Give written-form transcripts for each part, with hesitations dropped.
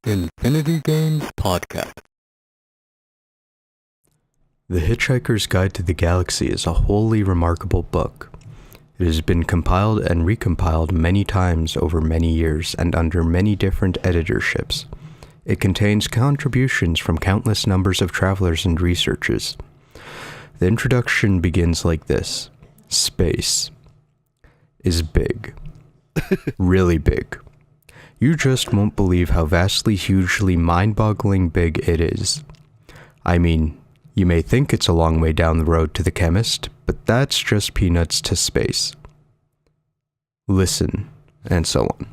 Infinity Games Podcast. The Hitchhiker's Guide to the Galaxy is a wholly remarkable book. It has been compiled and recompiled many times over many years and under many different editorships. It contains contributions from countless numbers of travelers and researchers. The introduction begins like this. Space is big. Really big. You just won't believe how vastly, hugely, mind-boggling big it is. I mean, you may think it's a long way down the road to the chemist, but that's just peanuts to space. Listen, and so on.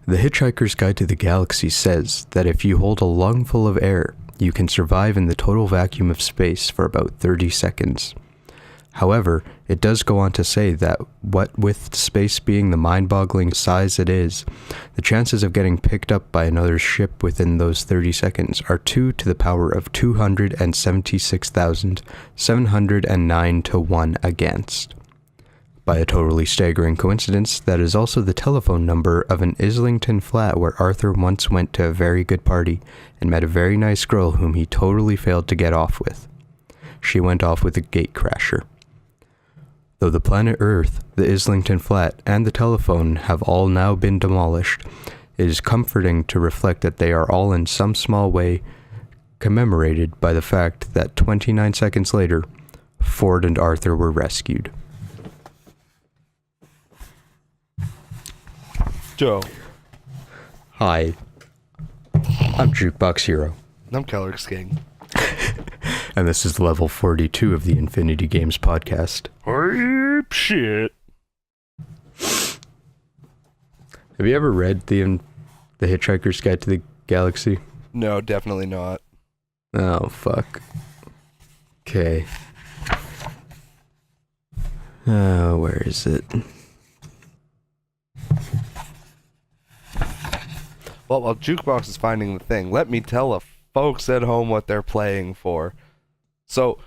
The Hitchhiker's Guide to the Galaxy says that if you hold a lungful of air, you can survive in the total vacuum of space for about 30 seconds. However, it does go on to say that what with space being the mind-boggling size it is, the chances of getting picked up by another ship within those 30 seconds are 2 to the power of 276,709 to 1 against. By a totally staggering coincidence, that is also the telephone number of an Islington flat where Arthur once went to a very good party and met a very nice girl whom he totally failed to get off with. She went off with a gatecrasher. Though the planet Earth, the Islington flat, and the telephone have all now been demolished, it is comforting to reflect that they are all in some small way commemorated by the fact that 29 seconds later, Ford and Arthur were rescued. Joe. Hi, I'm Jukebox Hero. I'm KelryxsKing. And this is level 42 of the Infinity Games podcast. Shit. Have you ever read the Hitchhiker's Guide to the Galaxy? No, definitely not. Oh, fuck. Okay. Where is it? Well, while Jukebox is finding the thing, let me tell the folks at home what they're playing for. So,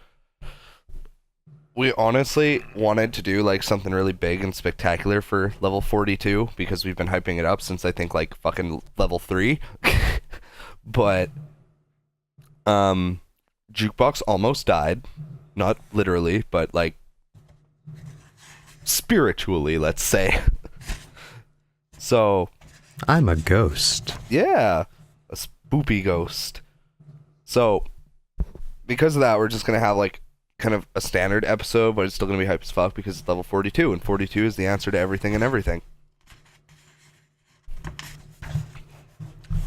we honestly wanted to do like something really big and spectacular for level 42 because we've been hyping it up since I think like fucking level 3. But Jukebox almost died. Not literally, but like spiritually, let's say. So I'm a ghost. yeah, a spoopy ghost. So because of that, we're just gonna have like kind of a standard episode, but it's still gonna be hype as fuck because it's level 42, and 42 is the answer to everything and everything.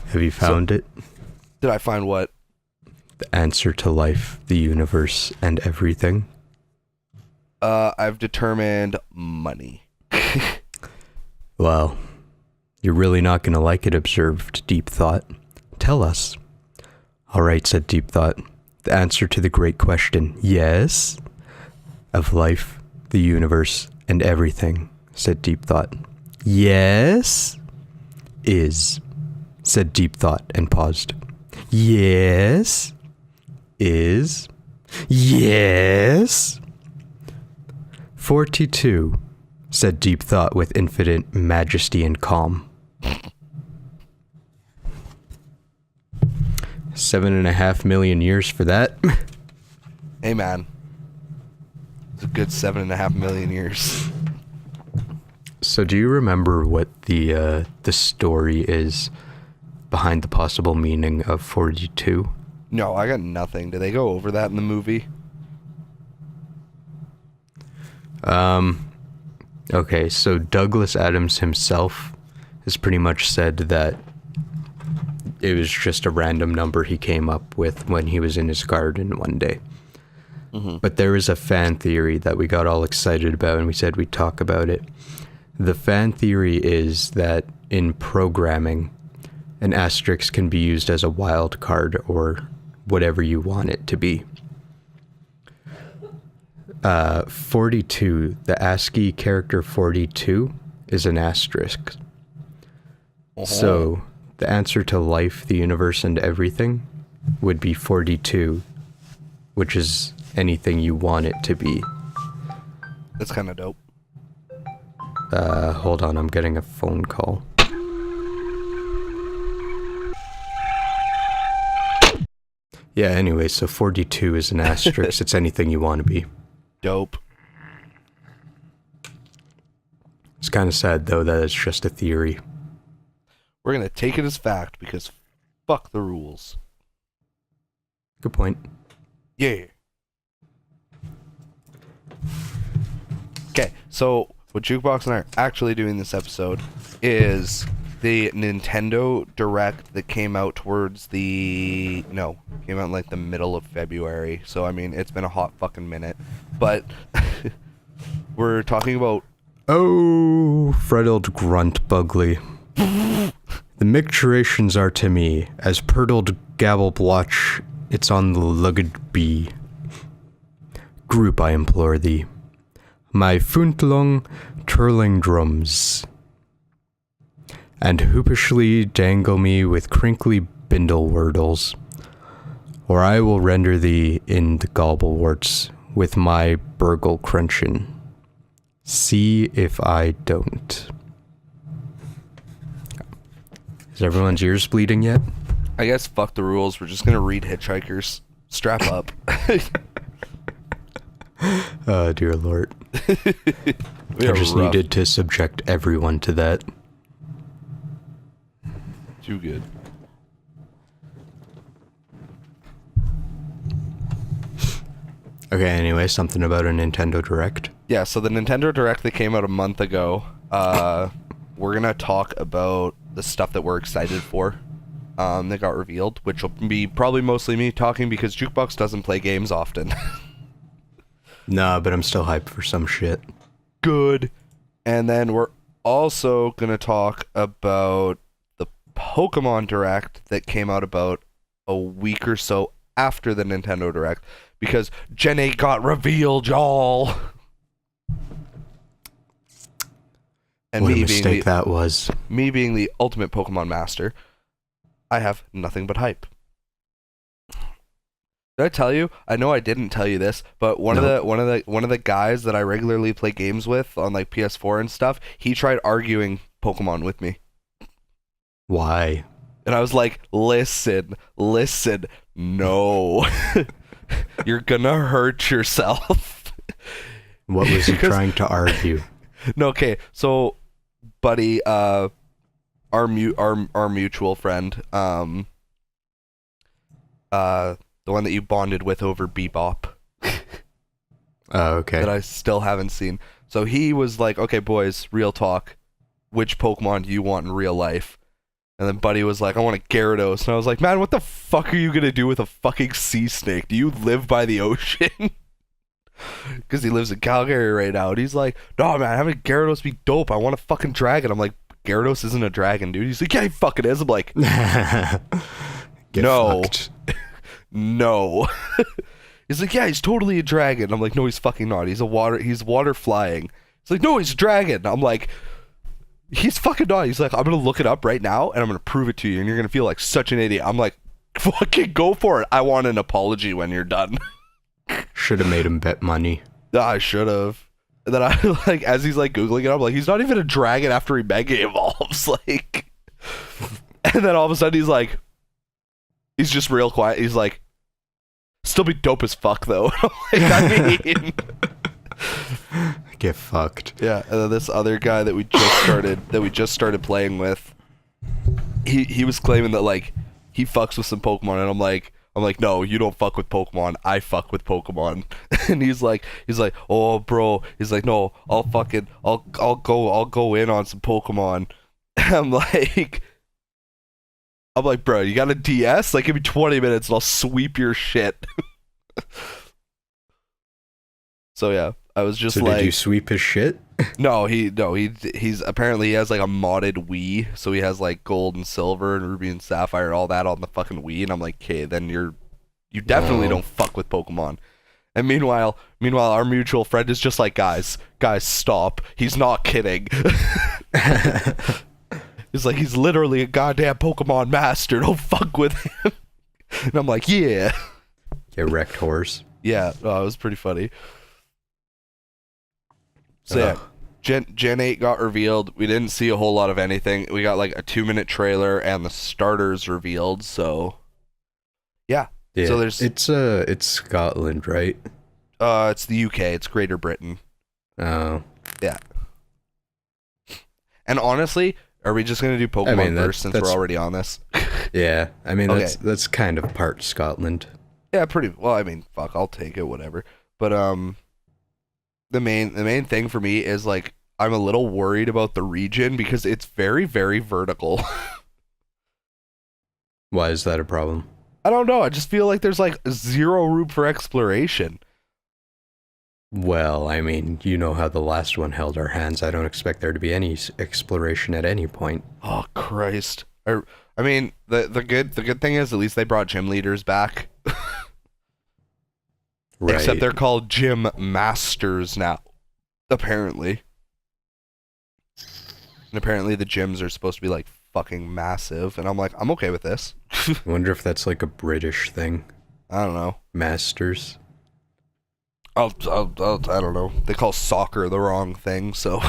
Have you found it? Did I find what? The answer to life, the universe, and everything? I've determined money. Well, you're really not gonna like it, observed Deep Thought. Tell us. All right, said Deep Thought. The answer to the great question, yes, of life, the universe, and everything, said Deep Thought. Yes, is, said Deep Thought and paused. Yes, is, yes. 42, said Deep Thought with infinite majesty and calm. 7.5 million years for that. Hey man, it's a good 7.5 million years. So do you remember what the story is behind the possible meaning of 42? No, I got nothing. Did they go over that in the movie? Okay, so Douglas Adams himself has pretty much said that it was just a random number he came up with when he was in his garden one day. Mm-hmm. But there is a fan theory that we got all excited about and we said we'd talk about it. The fan theory is that in programming, an asterisk can be used as a wild card or whatever you want it to be. 42, the ASCII character 42 is an asterisk. Uh-huh. So the answer to life, the universe, and everything would be 42, which is anything you want it to be. That's kind of dope. Hold on, I'm getting a phone call. Yeah, anyway, so 42 is an asterisk. It's anything you want to be. Dope. It's kind of sad, though, that it's just a theory. We're going to take it as fact because fuck the rules. Good point. Yeah. Okay, so what Jukebox and I are actually doing this episode is the Nintendo Direct that came out came out in like the middle of February. So, I mean, it's been a hot fucking minute. But we're talking about... Oh, frettled grunt bugly. The micturations are to me, as purtled gabble blotch, it's on the lugged bee. Group, I implore thee. My funtlung twirling drums, and hoopishly dangle me with crinkly bindle wordles, or I will render thee in the gobbleworts with my burgle crunchin'. See if I don't. Is everyone's ears bleeding yet? I guess fuck the rules. We're just gonna read Hitchhikers. Strap up. Oh, dear Lord. I just needed to subject everyone to that. Too good. Okay, anyway, something about a Nintendo Direct. Yeah, so the Nintendo Direct that came out a month ago, we're gonna talk about the stuff that we're excited for that got revealed, which will be probably mostly me talking because Jukebox doesn't play games often. Nah, but I'm still hyped for some shit. Good. And then we're also gonna talk about the Pokemon Direct that came out about a week or so after the Nintendo Direct, because Gen 8 got revealed, y'all. And what a mistake that was. Me being the ultimate Pokemon master, I have nothing but hype. Did I tell you? I know I didn't tell you this, but one of the guys that I regularly play games with on like PS4 and stuff, he tried arguing Pokemon with me. Why? And I was like, listen, no. You're gonna hurt yourself. What was he trying to argue? No, okay, so buddy, our mutual friend, the one that you bonded with over Bebop. Oh, okay. That I still haven't seen. So he was like, okay, boys, real talk. Which Pokemon do you want in real life? And then Buddy was like, I want a Gyarados. And I was like, man, what the fuck are you going to do with a fucking sea snake? Do you live by the ocean? Because he lives in Calgary right now. And he's like, no, man, having a Gyarados be dope. I want a fucking dragon. I'm like, Gyarados isn't a dragon, dude. He's like, yeah, he fucking is. I'm like, no. No. He's like, yeah, he's totally a dragon. I'm like, no, he's fucking not. He's water flying. He's like, no, he's a dragon. I'm like, he's fucking not. He's like, I'm gonna look it up right now and I'm gonna prove it to you and you're gonna feel like such an idiot. I'm like, fucking go for it. I want an apology when you're done. Should have made him bet money. I should have. And then I like, as he's like Googling it, I'm like, he's not even a dragon after he mega evolves. Like, and then all of a sudden he's just real quiet. He's like, still be dope as fuck though. Like, I mean, get fucked. Yeah, and then this other guy that we just started playing with, he was claiming that like he fucks with some Pokemon, and I'm like, no, you don't fuck with Pokemon. I fuck with Pokemon. And he's like, oh bro, he's like, no, I'll go in on some Pokemon. I'm like, bro, you got a DS? Like, give me 20 minutes and I'll sweep your shit. So yeah, I was just like, did you sweep his shit? He's apparently he has like a modded Wii, so he has like gold and silver and ruby and sapphire and all that on the fucking Wii, and I'm like, okay, then you definitely don't fuck with Pokemon. And meanwhile, our mutual friend is just like, guys, stop. He's not kidding. He's like, he's literally a goddamn Pokemon master. Don't fuck with him. And I'm like, yeah. Get wrecked, horse. Yeah, it was pretty funny. So yeah, Gen 8 got revealed. We didn't see a whole lot of anything. We got like a 2-minute trailer and the starters revealed. So yeah, Yeah, So there's it's Scotland, right? it's the UK, it's Greater Britain. Oh. Yeah. And honestly, are we just gonna do Pokemon first since we're already on this? Yeah, I mean Okay. that's kind of part Scotland. Yeah, pretty well. I mean, fuck, I'll take it, whatever. But the main thing for me is like I'm a little worried about the region because it's very, very vertical. Why is that a problem? I don't know. I just feel like there's like zero room for exploration. Well, I mean, you know how the last one held our hands. I don't expect there to be any exploration at any point. Oh Christ! I mean, the good thing is at least they brought gym leaders back. Right. Except they're called gym masters now, apparently. And apparently the gyms are supposed to be like fucking massive, and I'm like, I'm okay with this. I wonder if that's like a British thing. I don't know. Masters. I don't know. They call soccer the wrong thing, so.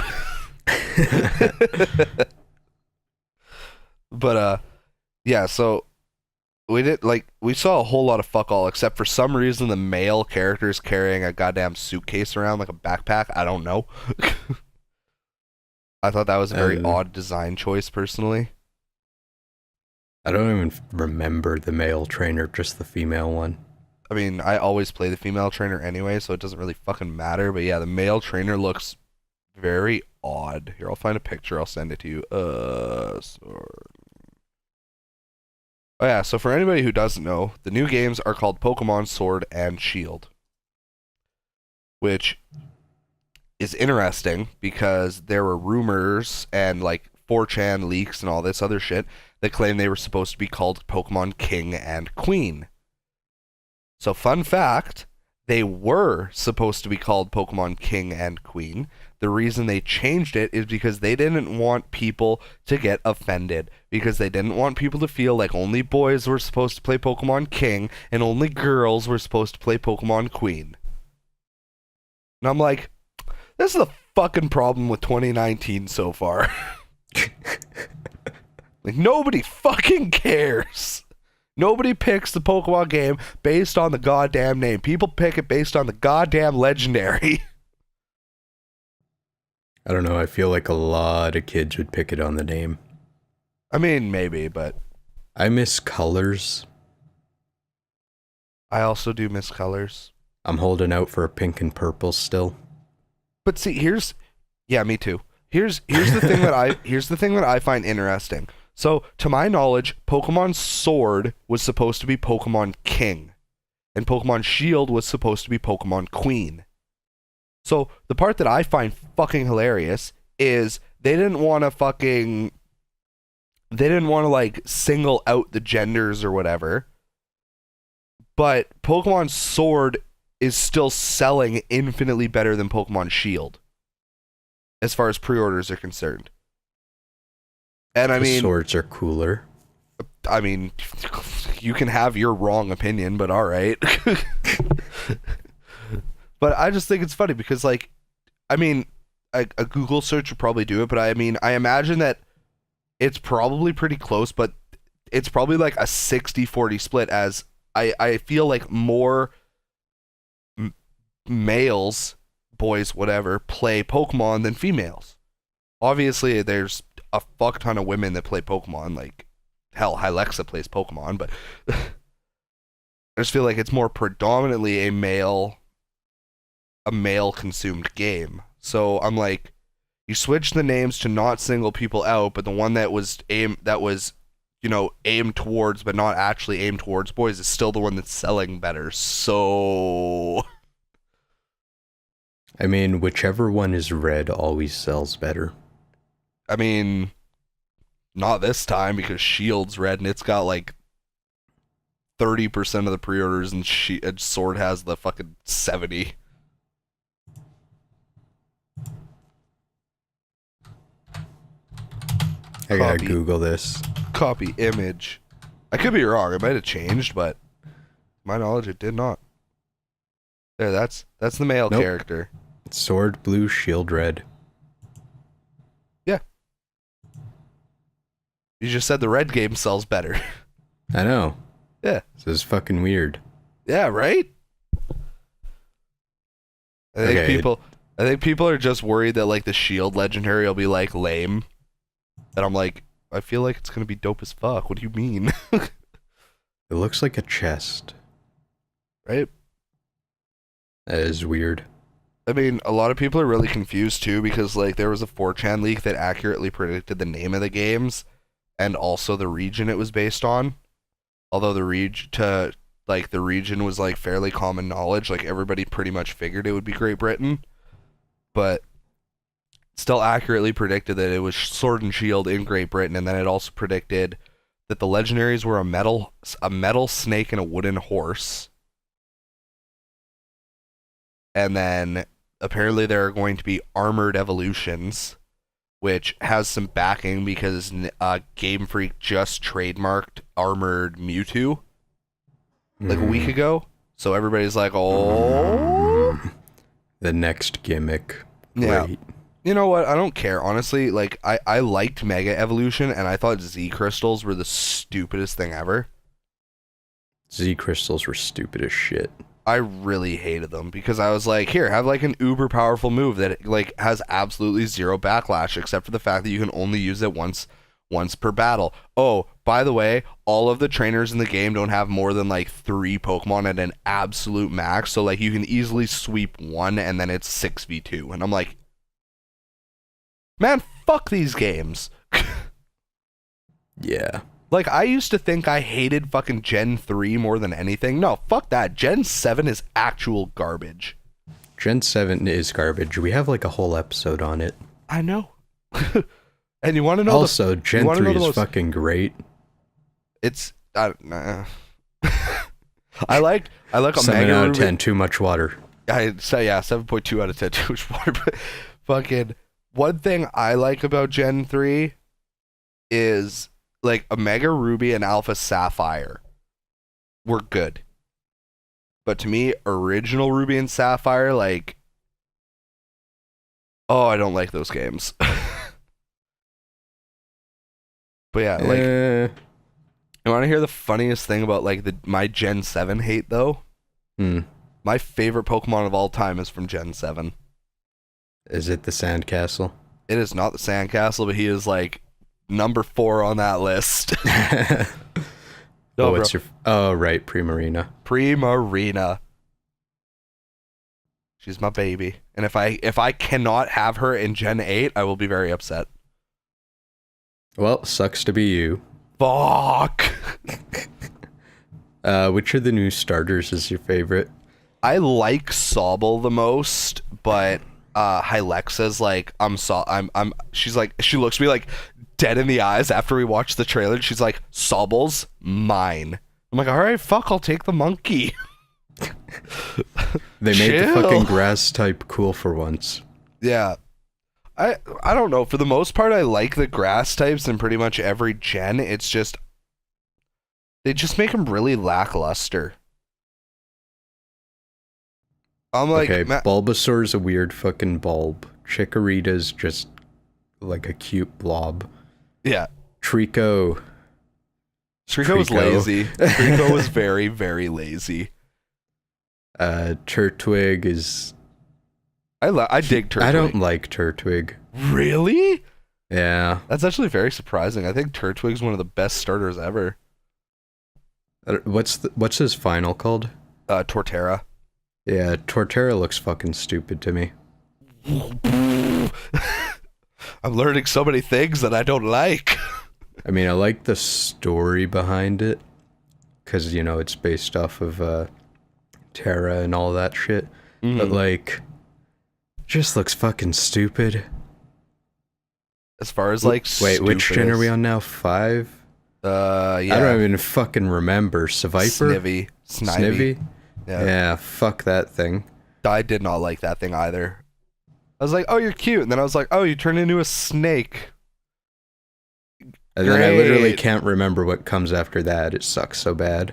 But yeah. So we saw a whole lot of fuck all, except for some reason the male character is carrying a goddamn suitcase around like a backpack. I don't know. I thought that was a very odd design choice, personally. I don't even remember the male trainer, just the female one. I mean, I always play the female trainer anyway, so it doesn't really fucking matter. But yeah, the male trainer looks very odd. Here, I'll find a picture. I'll send it to you. Sword. Oh yeah, so for anybody who doesn't know, the new games are called Pokemon Sword and Shield, which is interesting because there were rumors and like 4chan leaks and all this other shit that claim they were supposed to be called Pokemon King and Queen. So fun fact, they were supposed to be called Pokemon King and Queen. The reason they changed it is because they didn't want people to get offended. Because they didn't want people to feel like only boys were supposed to play Pokemon King and only girls were supposed to play Pokemon Queen. And I'm like, this is the fucking problem with 2019 so far. Like, nobody fucking cares. Nobody picks the Pokemon game based on the goddamn name. People pick it based on the goddamn legendary. I don't know, I feel like a lot of kids would pick it on the name. I mean, maybe, but I miss colors. I also do miss colors. I'm holding out for a pink and purple still. But see, yeah, me too. Here's the thing that I find interesting. So, to my knowledge, Pokemon Sword was supposed to be Pokemon King, and Pokemon Shield was supposed to be Pokemon Queen. So, the part that I find fucking hilarious is they didn't want to like single out the genders or whatever, but Pokemon Sword is still selling infinitely better than Pokemon Shield as far as pre-orders are concerned. And I mean, swords are cooler. I mean, you can have your wrong opinion, but all right. But I just think it's funny because, like, I mean, a Google search would probably do it, but I mean, I imagine that it's probably pretty close, but it's probably like a 60-40 split, as I feel like more males, boys, whatever, play Pokemon than females. Obviously, there's a fuck ton of women that play Pokemon, like, hell, Hylexa plays Pokemon, but I just feel like it's more predominantly a male consumed game. So I'm like, you switch the names to not single people out, but the one that was aimed towards but not actually aimed towards boys is still the one that's selling better. So I mean, whichever one is red always sells better. I mean, not this time because Shield's red and it's got like 30% of the pre-orders, and Sword has the fucking 70. I gotta Google this. Copy image. I could be wrong. It might have changed, but to my knowledge, it did not. There, that's the male character. Sword blue, shield red. Yeah. You just said the red game sells better. I know. Yeah. This is fucking weird. Yeah, right? I think people are just worried that like the Shield legendary will be like lame. And I'm like, I feel like it's gonna be dope as fuck. What do you mean? It looks like a chest. Right? That is weird. I mean, a lot of people are really confused too because like there was a 4chan leak that accurately predicted the name of the games and also the region it was based on. Although the region was like fairly common knowledge, like everybody pretty much figured it would be Great Britain, but still accurately predicted that it was Sword and Shield in Great Britain, and then it also predicted that the legendaries were a metal snake and a wooden horse. And then apparently there are going to be armored evolutions, which has some backing because Game Freak just trademarked armored Mewtwo like a week ago. So everybody's like, oh. The next gimmick. Yeah. Great. You know what? I don't care. Honestly, like, I liked Mega Evolution, and I thought Z Crystals were the stupidest thing ever. Z Crystals were stupid as shit. I really hated them because I was like, here, have like an uber powerful move that like has absolutely zero backlash except for the fact that you can only use it once per battle. Oh, by the way, all of the trainers in the game don't have more than like 3 Pokemon at an absolute max, so like you can easily sweep one and then it's 6v2. And I'm like, man, fuck these games. Yeah. Like, I used to think I hated fucking Gen 3 more than anything. No, fuck that. Gen 7 is actual garbage. Gen 7 is garbage. We have like a whole episode on it. I know. And you want to know also, Gen 3 is fucking great. It's... I like Omega 7 out of Ruby. 10, too much water. I'd say, yeah, 7.2 out of 10, too much water. But fucking... One thing I like about Gen 3 is... like Omega Ruby and Alpha Sapphire were good. But to me, original Ruby and Sapphire, like, oh, I don't like those games. But yeah, like, you want to hear the funniest thing about like my Gen 7 hate though? My favorite Pokemon of all time is from Gen 7. Is it the Sandcastle? It is not the Sandcastle, but he is like number 4 on that list. No, what's your... Oh, right, Primarina. Primarina. She's my baby. And if I cannot have her in Gen 8, I will be very upset. Well, sucks to be you. Fuck! Which of the new starters is your favorite? I like Sobble the most, but Hylexia's like, she's like, she looks me like dead in the eyes after we watched the trailer, and she's like, Sobble's mine. I'm like, alright, fuck, I'll take the monkey. They made the fucking grass type cool for once. Yeah. I don't know, for the most part I like the grass types in pretty much every gen. It's just they just make them really lackluster. I'm like, okay, Bulbasaur's a weird fucking bulb. Chikorita's just like a cute blob. Yeah. Trico was lazy. Trico was very, very lazy. Turtwig is... I dig Turtwig. I don't like Turtwig. Really? Yeah. That's actually very surprising. I think Turtwig's one of the best starters ever. What's his final called? Torterra. Yeah, Torterra looks fucking stupid to me. I'm learning so many things that I don't like. I mean, I like the story behind it, because, you know, it's based off of Terra and all that shit. But, like, just looks fucking stupid. As far as, like, wait, which gen are we on now? 5? Yeah. I don't even fucking remember. Snivy. Snivy? Yeah, fuck that thing. I did not like that thing either. I was like, oh, you're cute. And then I was like, oh, you turned into a snake. And then I literally can't remember what comes after that. It sucks so bad.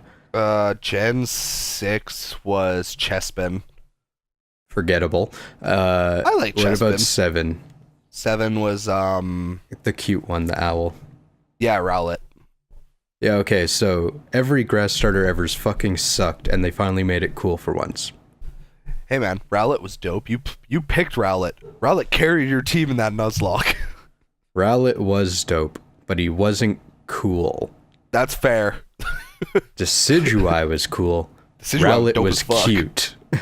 Gen 6 was Chespin. Forgettable. I like Chespin. What about 7? 7 was, the cute one, the owl. Yeah, Rowlet. Yeah, okay, so every grass starter ever's fucking sucked, and they finally made it cool for once. Hey man, Rowlet was dope. You picked Rowlet. Rowlet carried your team in that Nuzlocke. Rowlet was dope, but he wasn't cool. That's fair. Decidueye was cool. Decidueye Rowlet was cute. The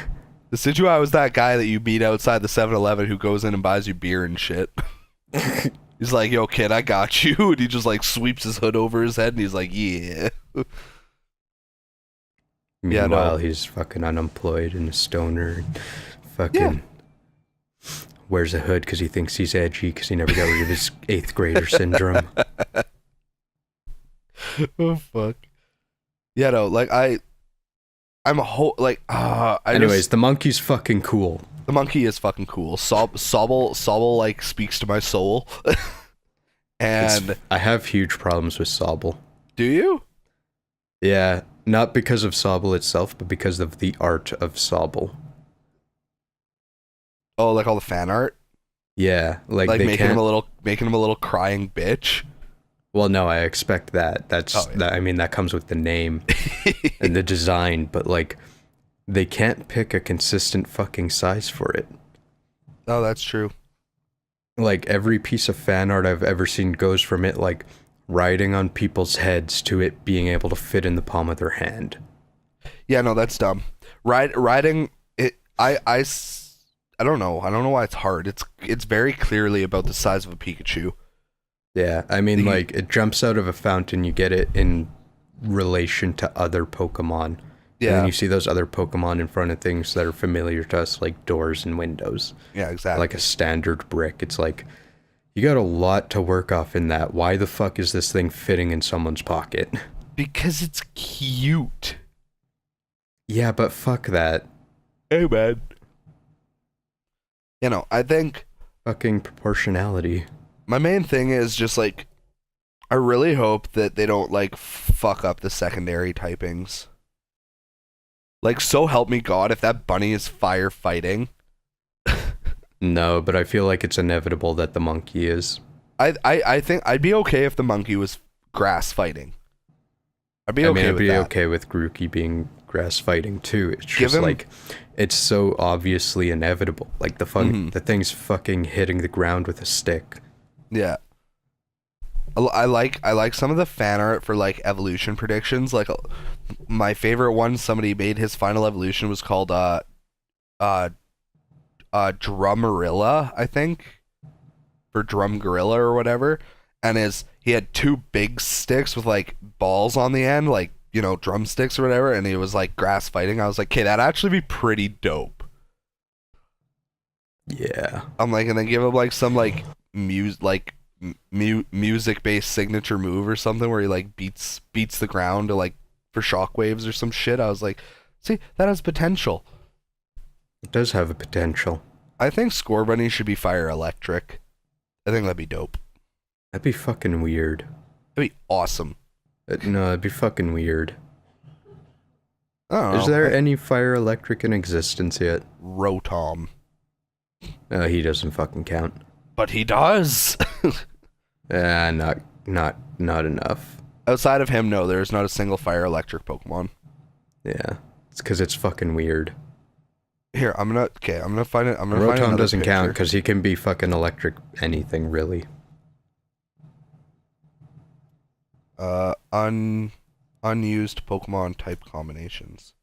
Decidueye was that guy that you meet outside the 7-Eleven who goes in and buys you beer and shit. He's like, yo, kid, I got you. And he just, like, sweeps his hood over his head, and he's like, yeah. Meanwhile, he's fucking unemployed and a stoner. And fucking wears a hood because he thinks he's edgy because he never got rid of his 8th grader syndrome. Oh, fuck. Yeah, no, like, I'm a whole, like, Anyways, the monkey's fucking cool. The monkey is fucking cool. Sobble, like, speaks to my soul. And I have huge problems with Sobble. Do you? Yeah, not because of Sobble itself, but because of the art of Sobble. Oh, like all the fan art? Yeah, like they making him a little crying bitch. Well, no, I expect that. I mean, that comes with the name and the design, but like, they can't pick a consistent fucking size for it. Oh, that's true. Like, every piece of fan art I've ever seen goes from it, like, riding on people's heads to it being able to fit in the palm of their hand. Yeah, no, that's dumb. Riding it. I don't know. I don't know why it's hard. It's very clearly about the size of a Pikachu. Yeah, I mean, like, it jumps out of a fountain, you get it in relation to other Pokemon. Yeah. And then you see those other Pokemon in front of things that are familiar to us, like doors and windows. Yeah, exactly. Like a standard brick. It's like, you got a lot to work off in that. Why the fuck is this thing fitting in someone's pocket? Because it's cute. Yeah, but fuck that. Hey, man. You know, I think... Fucking proportionality. My main thing is just, like, I really hope that they don't, like, fuck up the secondary typings. Like, so help me God, if that bunny is firefighting. No, but I feel like it's inevitable that the monkey is. I think I'd be okay if the monkey was grass fighting. I'd be okay with Grookey being grass fighting too. It's just like, it's so obviously inevitable. Like the thing's fucking hitting the ground with a stick. Yeah. I like some of the fan art for like evolution predictions. Like my favorite one, somebody made his final evolution was called Drummerilla, I think, for Drum Gorilla or whatever. And he had 2 big sticks with like balls on the end, like, you know, drumsticks or whatever, and he was like grass fighting. I was like, okay, that'd actually be pretty dope. Yeah. I'm like, and then give him like some like music-based signature move or something where he like beats the ground to like for shockwaves or some shit. I was like, see, that has potential. It does have a potential. I think Scorbunny should be fire electric. I think that'd be dope. That'd be fucking weird. That'd be awesome. No, it'd be fucking weird. I don't know. Is there any fire electric in existence yet? Rotom. He doesn't fucking count. But he does. Not enough. Outside of him, no, there is not a single fire electric Pokemon. Yeah, it's because it's fucking weird. Here, I'm gonna find it. Rotom doesn't count because he can be fucking electric anything, really. Unused Pokemon type combinations.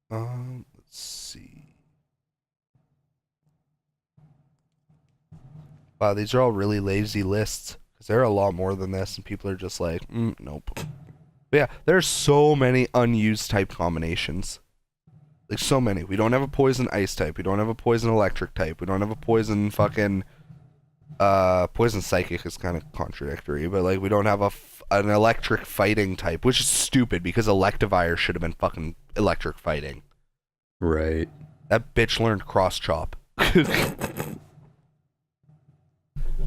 Let's see. Wow, these are all really lazy lists because there are a lot more than this, and people are just like, nope. But yeah, there's so many unused type combinations. Like, so many. We don't have a poison ice type. We don't have a poison electric type. We don't have a poison fucking... poison psychic is kind of contradictory, but, like, we don't have an electric fighting type, which is stupid because Electivire should have been fucking electric fighting. Right. That bitch learned cross chop.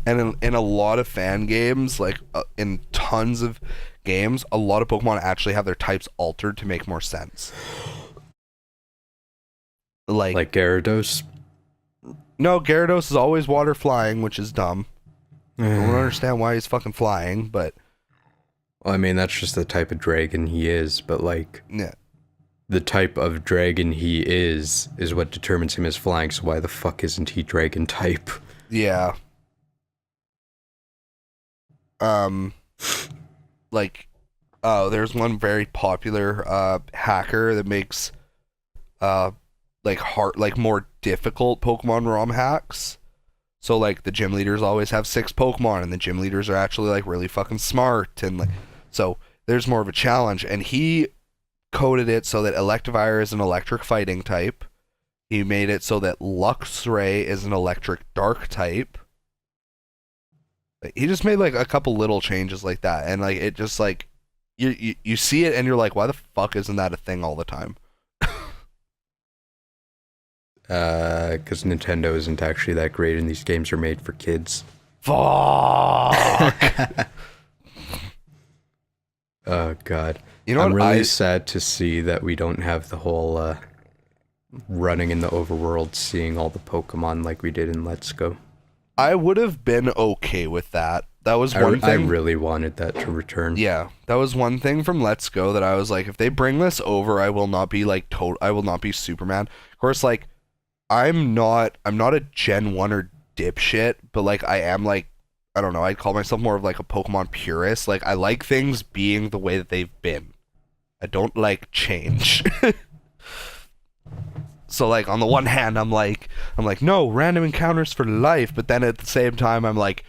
And in a lot of fan games, like, in tons of games, a lot of Pokemon actually have their types altered to make more sense. Like Gyarados? No, Gyarados is always water flying, which is dumb. Don't understand why he's fucking flying, but Well, I mean, that's just the type of dragon he is, but like, yeah. the type of dragon he is what determines him as flying, so why the fuck isn't he dragon type? Yeah. Like, there's one very popular hacker that makes like more difficult Pokemon ROM hacks. So like the gym leaders always have 6 Pokemon, and the gym leaders are actually like really fucking smart, and like so there's more of a challenge. And he coded it so that Electivire is an electric fighting type. He made it so that Luxray is an electric dark type. He just made like a couple little changes like that, and like it just like you see it and you're like, why the fuck isn't that a thing all the time? Because Nintendo isn't actually that great, and these games are made for kids. Fuck. Oh god. You know I'm what? really sad to see that we don't have the whole running in the overworld, seeing all the Pokemon like we did in Let's Go. I would have been okay with that. That was one thing. I really wanted that to return. Yeah, that was one thing from Let's Go that I was like, if they bring this over, I will not be like I will not be Superman. Of course, like I'm not a Gen 1 or dipshit, but like I am like, I don't know, I'd call myself more of like a Pokemon purist. Like I like things being the way that they've been. I don't like change. So like on the one hand, I'm like no, random encounters for life, but then at the same time I'm like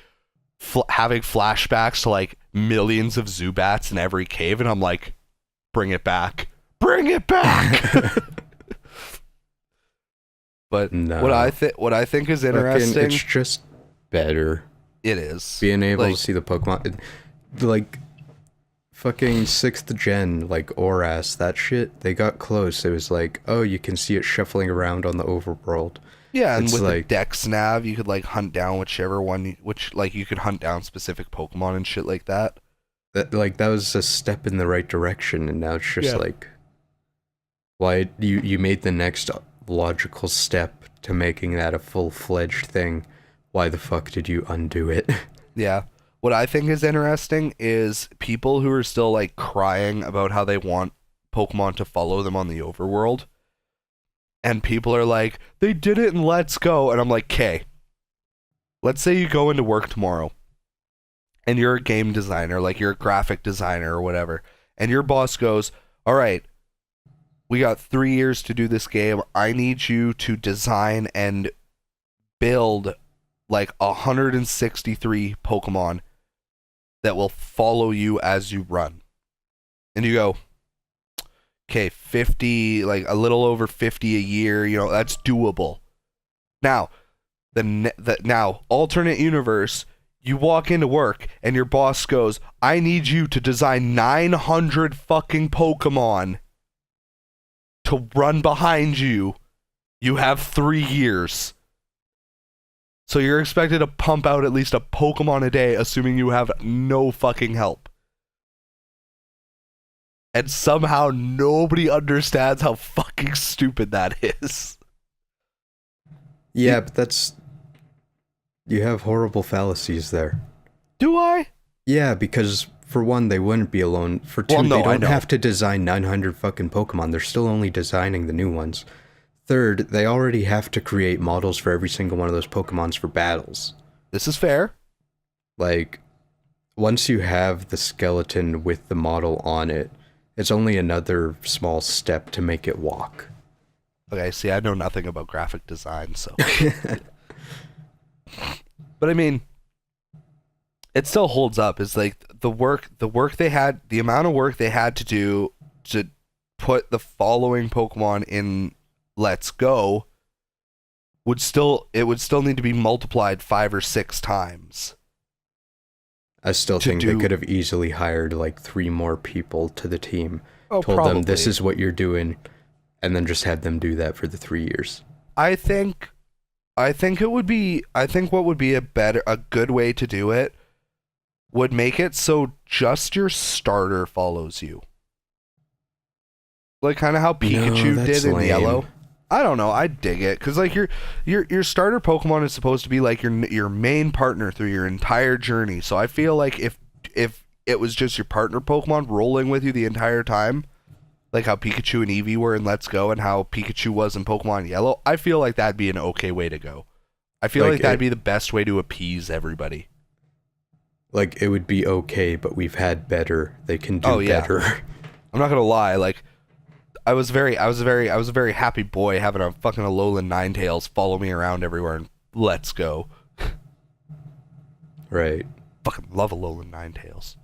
having flashbacks to like millions of Zubats in every cave, and I'm like, bring it back. But no. what I think is interesting, it's just better. It is Being able like, to see the Pokemon, like fucking 6th gen, like Oras, that shit, they got close. It was like, oh, you can see it shuffling around on the overworld. yeah, and it's with like, the Dex Nav, you could like hunt down whichever one, you could hunt down specific Pokemon and shit like that. That was a step in the right direction, and now it's just like, why you made the next logical step to making that a full-fledged thing. Why the fuck did you undo it? Yeah. What I think is interesting is people who are still like crying about how they want Pokemon to follow them on the overworld. And people are like, they did it in Let's Go. And I'm like, okay, let's say you go into work tomorrow and you're a game designer, like you're a graphic designer or whatever. And your boss goes, all right, we got 3 years to do this game. I need you to design and build like 163 Pokemon that will follow you as you run. And you go, okay, 50, like a little over 50 a year, you know, that's doable. Now, now, alternate universe, you walk into work and your boss goes, I need you to design 900 fucking Pokemon to run behind you. You have 3 years. So you're expected to pump out at least a Pokemon a day, assuming you have no fucking help. And somehow nobody understands how fucking stupid that is. Yeah, but that's... You have horrible fallacies there. Do I? Yeah, because for one, they wouldn't be alone. For two, they don't have to design 900 fucking Pokemon. They're still only designing the new ones. Third, they already have to create models for every single one of those Pokemons for battles. This is fair. Like, once you have the skeleton with the model on it, it's only another small step to make it walk. Okay, see, I know nothing about graphic design, so... But I mean, it still holds up. It's like the work they had, the amount of work they had to do to put the following Pokemon in Let's Go would still need to be multiplied 5 or 6 times. I still think they could have easily hired like 3 more people to the team, told probably. them this is what you're doing, and then just had them do that for the 3 years. I think what would be a good way to do it would make it so just your starter follows you. Like kind of how Pikachu did in Yellow. I don't know. I dig it because like your starter Pokemon is supposed to be like your main partner through your entire journey. So I feel like if it was just your partner Pokemon rolling with you the entire time, like how Pikachu and Eevee were in Let's Go and how Pikachu was in Pokemon Yellow, I feel like that'd be an okay way to go. I feel like that'd be the best way to appease everybody. Like, it would be okay, but we've had better. They can do better. I'm not gonna lie, like I was a very happy boy having a fucking Alolan Ninetales follow me around everywhere and Let's Go. Right. Fucking love Alolan Ninetales.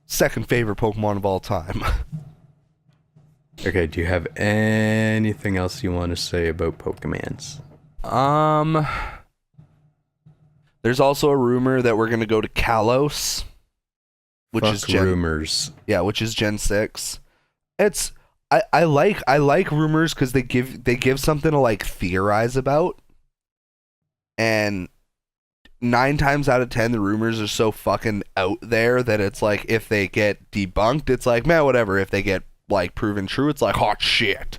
Second favorite Pokemon of all time. Okay, do you have anything else you want to say about Pokemans? There's also a rumor that we're gonna go to Kalos, which is rumors. Yeah, which is Gen 6. It's I like rumors because they give something to like theorize about. And 9 times out of 10 the rumors are so fucking out there that it's like if they get debunked, it's like, man, whatever. If they get like proven true, it's like hot shit.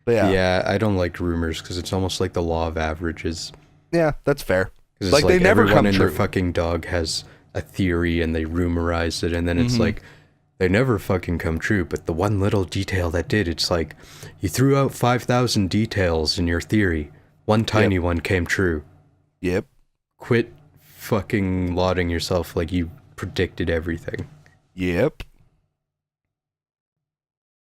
But yeah, I don't like rumors because it's almost like the law of averages. Yeah, that's fair. Like they never come true. Everyone and their fucking dog has a theory and they rumorize it, and then it's like they never fucking come true. But the one little detail that did, it's like you threw out 5,000 details in your theory. One tiny one came true. Yep. Quit fucking lauding yourself like you predicted everything. Yep.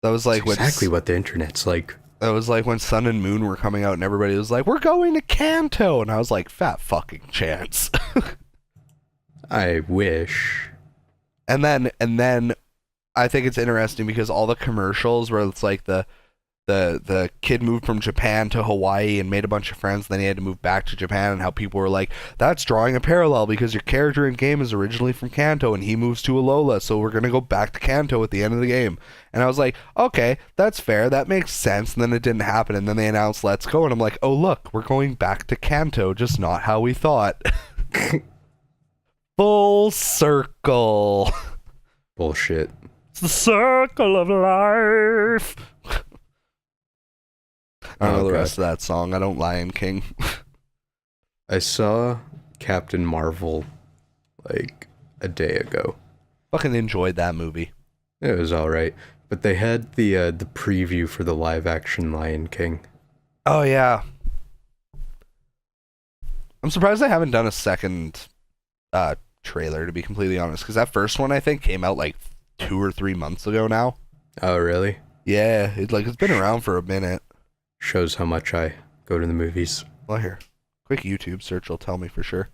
That was like exactly what the internet's like. That was like when Sun and Moon were coming out and everybody was like, we're going to Kanto. And I was like, fat fucking chance. I wish. And then I think it's interesting because all the commercials where it's like the kid moved from Japan to Hawaii and made a bunch of friends, then he had to move back to Japan, and how people were like, that's drawing a parallel because your character in game is originally from Kanto and he moves to Alola, so we're gonna go back to Kanto at the end of the game. And I was like, okay, that's fair, that makes sense. And then it didn't happen, and then they announced Let's Go, and I'm like, oh look, we're going back to Kanto, just not how we thought. Full circle. Bullshit. It's the circle of life. I don't know the rest of that song. I don't Lion King. I saw Captain Marvel like a day ago. Fucking enjoyed that movie. It was alright. But they had the preview for the live action Lion King. Oh yeah. I'm surprised they haven't done a second trailer, to be completely honest, because that first one I think came out like 2 or 3 months ago now. Oh really? Yeah, it's been around for a minute. Shows how much I go to the movies. Well, here, quick YouTube search will tell me for sure.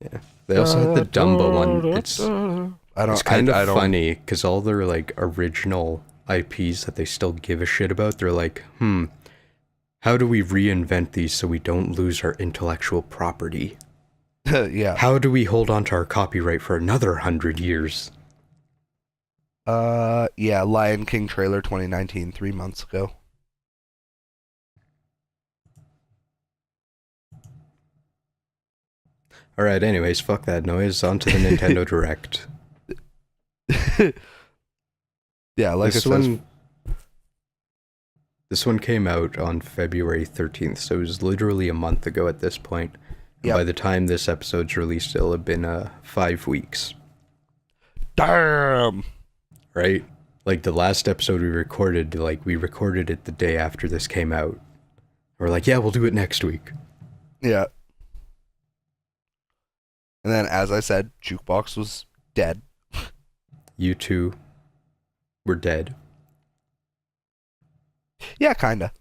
Yeah, they also had the Dumbo one. It's kind of funny because all their like original IPs that they still give a shit about, they're like, how do we reinvent these so we don't lose our intellectual property? Yeah. How do we hold on to our copyright for another 100 years? Yeah, Lion King trailer 2019, 3 months ago. Alright, anyways, fuck that noise. On to the Nintendo Direct. Yeah, like this one came out on February 13th, so it was literally a month ago at this point. Yep. By the time this episode's released, it'll have been 5 weeks. Damn! Right? Like, the last episode we recorded it the day after this came out. We're like, yeah, we'll do it next week. Yeah. And then, as I said, Jukebox was dead. You two were dead. Yeah, kinda.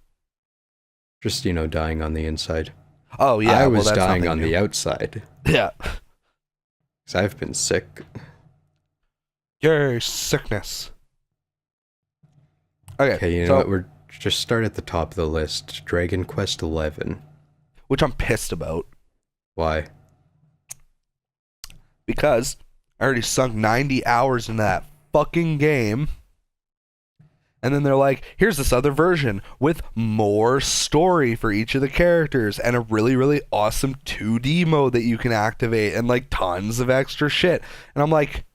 Just, dying on the inside. Oh, yeah. I was dying on the outside. Yeah. Because I've been sick. Yay, sickness. Okay, you know what? We're just start at the top of the list. Dragon Quest XI. Which I'm pissed about. Why? Because I already sunk 90 hours into that fucking game. And then they're like, here's this other version with more story for each of the characters and a really, really awesome 2D mode that you can activate and like tons of extra shit. And I'm like,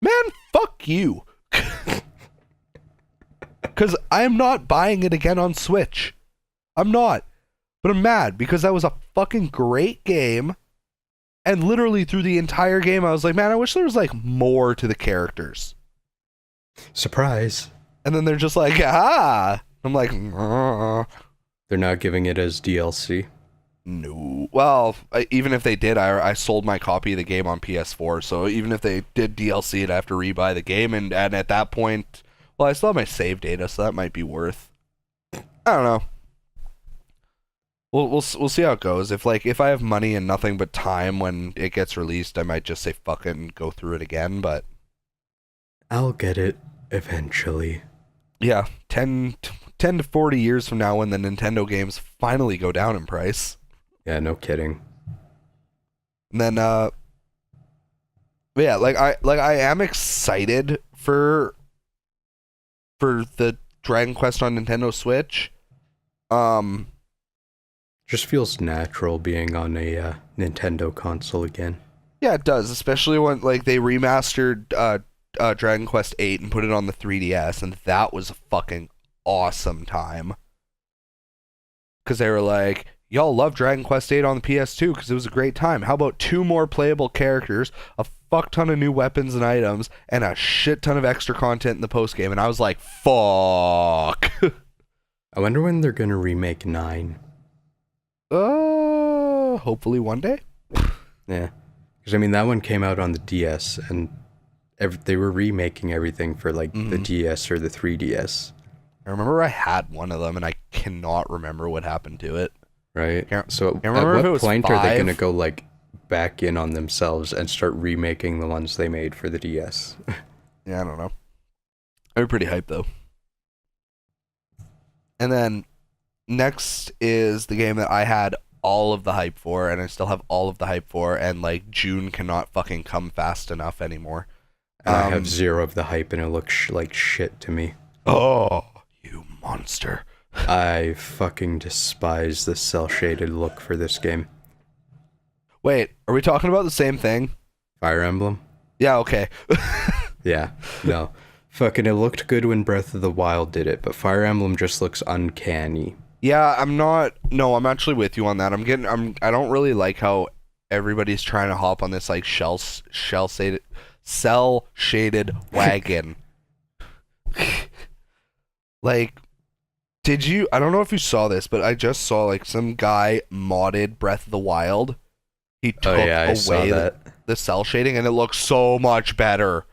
Man, fuck you. Because I'm not buying it again on Switch. I'm not. But I'm mad because that was a fucking great game. And literally through the entire game, I was like, man, I wish there was like more to the characters. Surprise. And then they're just like, ah. I'm like, They're not giving it as DLC. no. Well, even if they did, I sold my copy of the game on PS4. So even if they did DLC, I'd have to rebuy the game. And at that point, well, I still have my save data, so that might be worth. I don't know. We'll see how it goes. If I have money and nothing but time when it gets released, I might just say fuck it and go through it again. But I'll get it eventually. yeah, 10 to 40 years from now when the Nintendo games finally go down in price. Yeah, no kidding. And then yeah, I am excited for the Dragon Quest on Nintendo Switch. Just feels natural being on a Nintendo console again. Yeah, it does, especially when like they remastered Dragon Quest 8 and put it on the 3DS, and that was a fucking awesome time. Because they were like, y'all love Dragon Quest 8 on the PS2 because it was a great time. How about 2 more playable characters, a fuck ton of new weapons and items, and a shit ton of extra content in the post-game? And I was like, fuck. I wonder when they're gonna remake 9. Hopefully one day. Yeah. Because, I mean, that one came out on the DS, and they were remaking everything for, like, the DS or the 3DS. I remember I had one of them, and I cannot remember what happened to it. Right? So, I at remember if it what was point are they 5. going to go, like, back in on themselves and start remaking the ones they made for the DS? Yeah, I don't know. I'm pretty hyped, though. And then, next is the game that I had all of the hype for, and I still have all of the hype for, and, like, June cannot fucking come fast enough anymore. I have 0 of the hype, and it looks like shit to me. Oh, you monster. I fucking despise the cel-shaded look for this game. Wait, are we talking about the same thing? Fire Emblem? Yeah, okay. Yeah, no. Fucking, it looked good when Breath of the Wild did it, but Fire Emblem just looks uncanny. Yeah, I'm actually with you on that. I don't really like how everybody's trying to hop on this, like, cel-shaded wagon. Like, I don't know if you saw this, but I just saw, like, some guy modded Breath of the Wild. He took away the cel shading, and it looks so much better.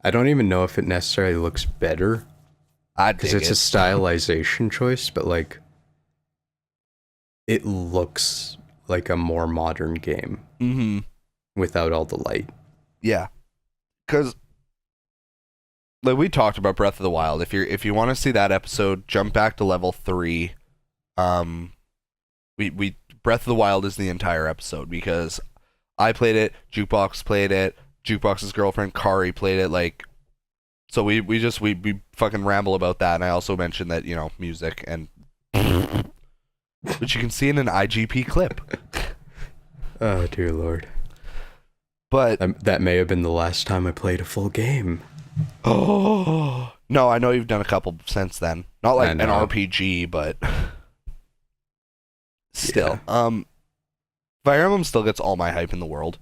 I don't even know if it necessarily looks better, because it's a stylization choice, but, like, it looks like a more modern game without all the light. Yeah, because like we talked about Breath of the Wild. If you want to see that episode, jump back to level 3. We Breath of the Wild is the entire episode because I played it, Jukebox played it, Jukebox's girlfriend Kari played it. Like, so we fucking ramble about that, and I also mentioned that, you know, music and which you can see in an IGP clip. Oh dear Lord. But that may have been the last time I played a full game. Oh no, I know you've done a couple since then. Not like an RPG, but still. Yeah. Fire Emblem still gets all my hype in the world.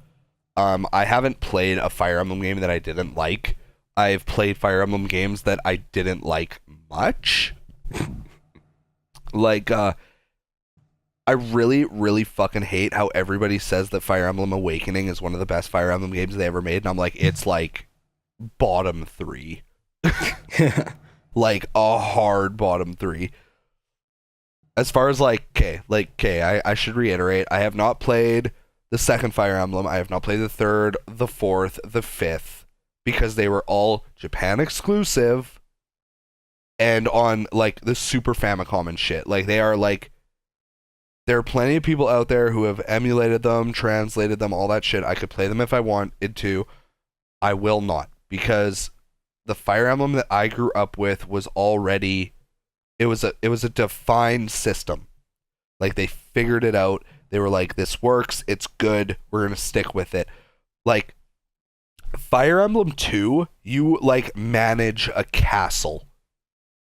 I haven't played a Fire Emblem game that I didn't like. I've played Fire Emblem games that I didn't like much. Like, I really, really fucking hate how everybody says that Fire Emblem Awakening is one of the best Fire Emblem games they ever made, and I'm like, it's like bottom 3. Like a hard bottom 3. As far as I should reiterate, I have not played the second Fire Emblem. I have not played the third, the fourth, the fifth, because they were all Japan exclusive and on like the Super Famicom and shit. Like, they are like, there are plenty of people out there who have emulated them, translated them, all that shit. I could play them if I wanted to. I will not, because the Fire Emblem that I grew up with was already, it was a defined system. Like, they figured it out. They were like, this works, it's good, we're gonna stick with it. Like, Fire Emblem 2, you like manage a castle.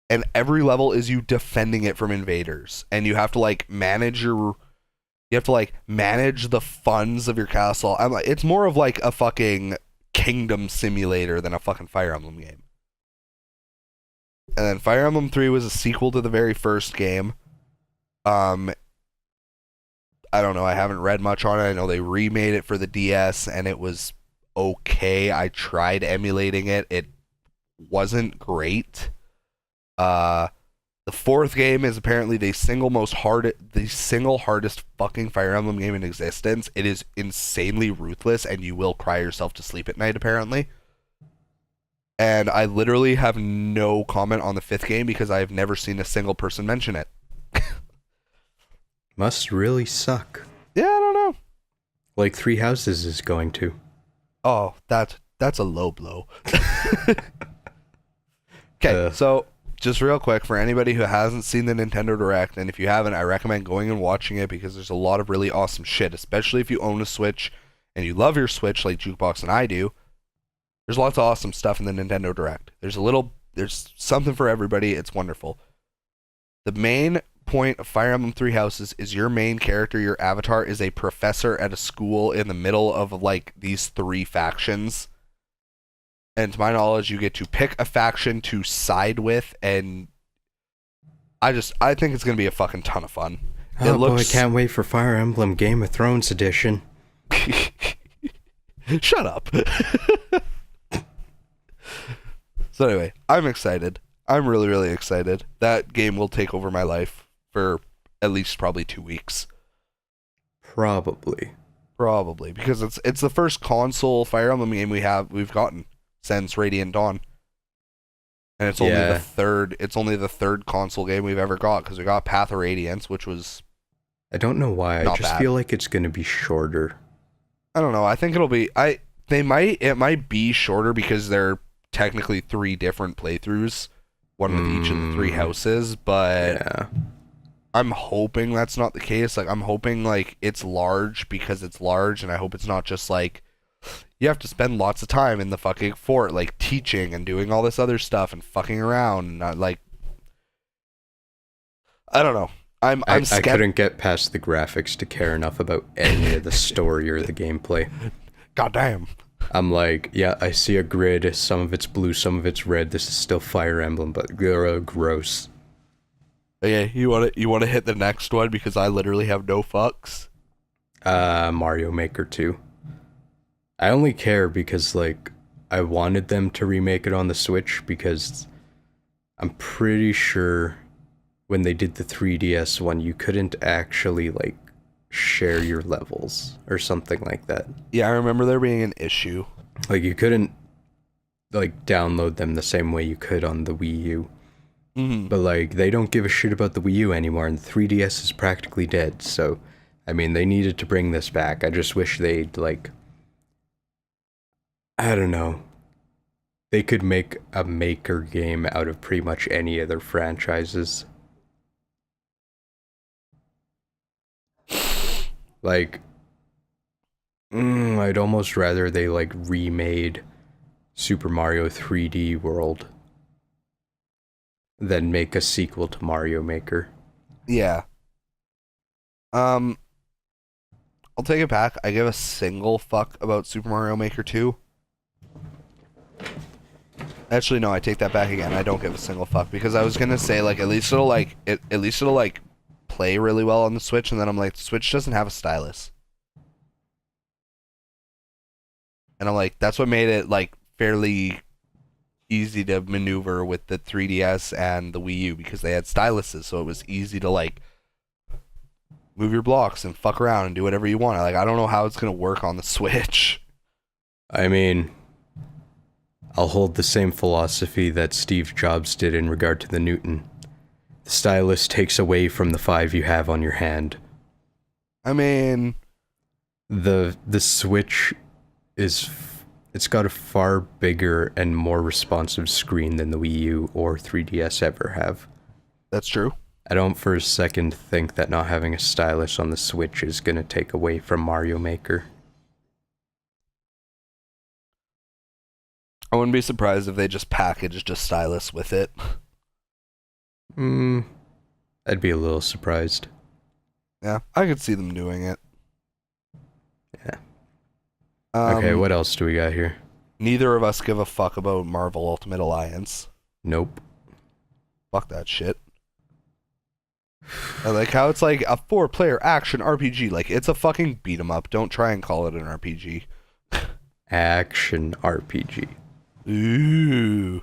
And every level is you defending it from invaders. And you have to like manage the funds of your castle. I'm like, it's more of like a fucking kingdom simulator than a fucking Fire Emblem game. And then Fire Emblem 3 was a sequel to the very first game. I don't know, I haven't read much on it. I know they remade it for the DS and it was okay. I tried emulating it. It wasn't great. The fourth game is apparently the single hardest fucking Fire Emblem game in existence. It is insanely ruthless and you will cry yourself to sleep at night apparently. And I literally have no comment on the fifth game because I have never seen a single person mention it. Must really suck. Yeah, I don't know. Like Three Houses is going to. Oh, that's a low blow. Okay, so just real quick, for anybody who hasn't seen the Nintendo Direct, and if you haven't, I recommend going and watching it because there's a lot of really awesome shit, especially if you own a Switch and you love your Switch like Jukebox and I do. There's lots of awesome stuff in the Nintendo Direct. There's something for everybody. It's wonderful. The main point of Fire Emblem Three Houses is your main character, your avatar, is a professor at a school in the middle of like these three factions. And to my knowledge, you get to pick a faction to side with, and I think it's gonna be a fucking ton of fun. Oh boy, I can't wait for Fire Emblem Game of Thrones edition. Shut up. So anyway, I'm excited. I'm really, really excited. That game will take over my life for at least probably 2 weeks. Probably, because it's the first console Fire Emblem game we've gotten since Radiant Dawn, and it's only the third. It's only the third console game we've ever got because we got Path of Radiance, which was. I don't know why. I just feel like it's gonna be shorter. I don't know. I think it'll be. It might be shorter because they're technically 3 different playthroughs, one with each of the 3 houses, but yeah. I'm hoping that's not the case. Like, I'm hoping like it's large because it's large, and I hope it's not just like you have to spend lots of time in the fucking fort, like teaching and doing all this other stuff and fucking around, and not like I don't know. I couldn't get past the graphics to care enough about any of the story or the gameplay. Goddamn. I'm like, yeah, I see a grid. Some of it's blue, some of it's red. This is still Fire Emblem, but gross. Okay, you want to hit the next one because I literally have no fucks. Mario Maker 2. I only care because like I wanted them to remake it on the Switch because I'm pretty sure when they did the 3DS one, you couldn't actually like share your levels or something like that. Yeah, I remember there being an issue. Like you couldn't like download them the same way you could on the Wii U. Mm-hmm. But like they don't give a shit about the Wii U anymore, and the 3DS is practically dead. So, I mean, they needed to bring this back. I just wish they'd like, I don't know. They could make a Maker game out of pretty much any of their franchises. Like, I'd almost rather they like remade Super Mario 3D World than make a sequel to Mario Maker. Yeah. I'll take it back. I give a single fuck about Super Mario Maker 2. Actually, no, I take that back again. I don't give a single fuck because I was gonna say like at least it'll play really well on the Switch, and then I'm like, the Switch doesn't have a stylus. And I'm like, that's what made it like fairly easy to maneuver with the 3DS and the Wii U because they had styluses, so it was easy to like move your blocks and fuck around and do whatever you want. Like, I don't know how it's gonna work on the Switch. I mean, I'll hold the same philosophy that Steve Jobs did in regard to the Newton. The stylus takes away from the 5 you have on your hand. I mean, the Switch it's got a far bigger and more responsive screen than the Wii U or 3DS ever have. That's true. I don't for a second think that not having a stylus on the Switch is going to take away from Mario Maker. I wouldn't be surprised if they just packaged a stylus with it. I'd be a little surprised. Yeah, I could see them doing it. Yeah. Okay, what else do we got here? Neither of us give a fuck about Marvel Ultimate Alliance. Nope. Fuck that shit. I like how it's like a 4-player action RPG. Like, it's a fucking beat 'em up. Don't try and call it an RPG. Action RPG. Ooh.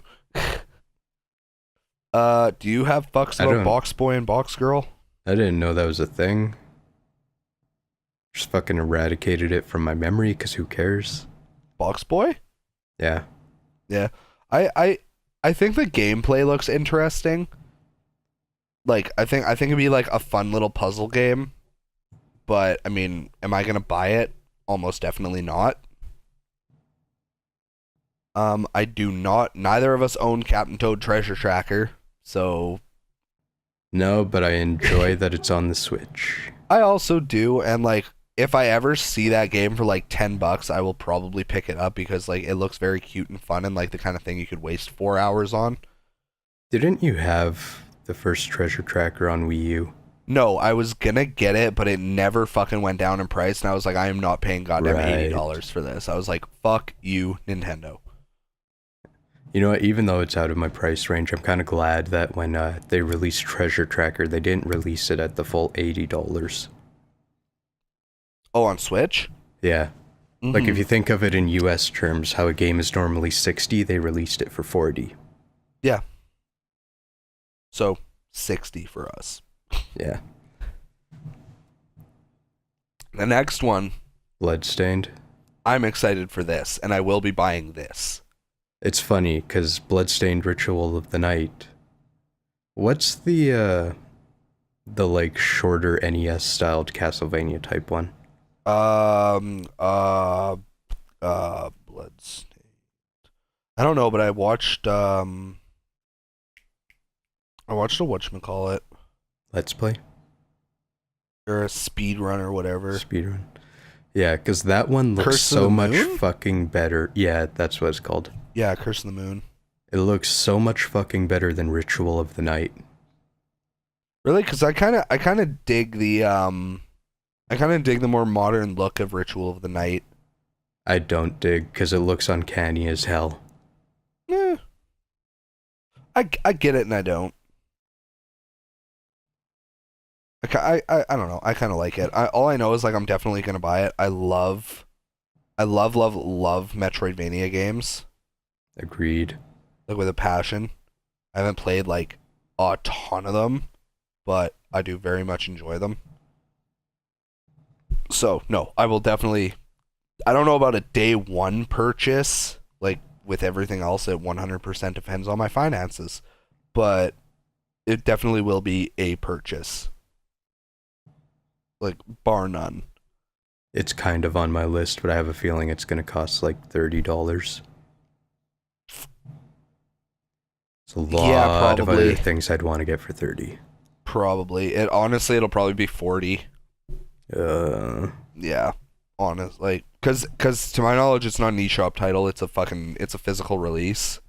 Do you have fucks about Box Boy and Box Girl? I didn't know that was a thing. Just fucking eradicated it from my memory, because who cares? Box Boy? Yeah. Yeah. I think the gameplay looks interesting. Like, I think it'd be like a fun little puzzle game. But, I mean, am I gonna buy it? Almost definitely not. I do not. Neither of us own Captain Toad Treasure Tracker, so... No, but I enjoy that it's on the Switch. I also do, and like, if I ever see that game for like $10, I will probably pick it up because like it looks very cute and fun and like the kind of thing you could waste 4 hours on. Didn't you have the first Treasure Tracker on Wii U? No, I was gonna get it, but it never fucking went down in price, and I was like, I am not paying goddamn $80 for this. I was like, fuck you, Nintendo. You know what, even though it's out of my price range, I'm kind of glad that when they released Treasure Tracker, they didn't release it at the full $80. Oh, on Switch? Yeah. Mm-hmm. Like, if you think of it in US terms, how a game is normally $60, they released it for $40. Yeah. So, $60 for us. Yeah. The next one. Bloodstained. I'm excited for this, and I will be buying this. It's funny, because Bloodstained Ritual of the Night... What's the like, shorter NES-styled Castlevania type one? Bloodstained. I don't know, but I watched a whatchamacallit. Let's Play? Or a speed run or whatever. Speedrun. Yeah, because that one looks so much fucking better. Yeah, that's what it's called. Yeah, Curse of the Moon. It looks so much fucking better than Ritual of the Night. Really? Because I kind of dig the more modern look of Ritual of the Night. I don't dig, because it looks uncanny as hell. Yeah. I get it and I don't. I don't know. I kind of like it. All I know is like I'm definitely gonna buy it. I love Metroidvania games. Agreed. Like with a passion. I haven't played like a ton of them, but I do very much enjoy them. So no, I will definitely. I don't know about a day one purchase. Like with everything else, it 100% depends on my finances, but it definitely will be a purchase. Like, bar none. It's kind of on my list, but I have a feeling it's going to cost like $30. It's a lot of other things I'd want to get for $30. Probably. It'll probably be $40. Yeah. Honest, like, cause to my knowledge, it's not an eShop title. It's a physical release.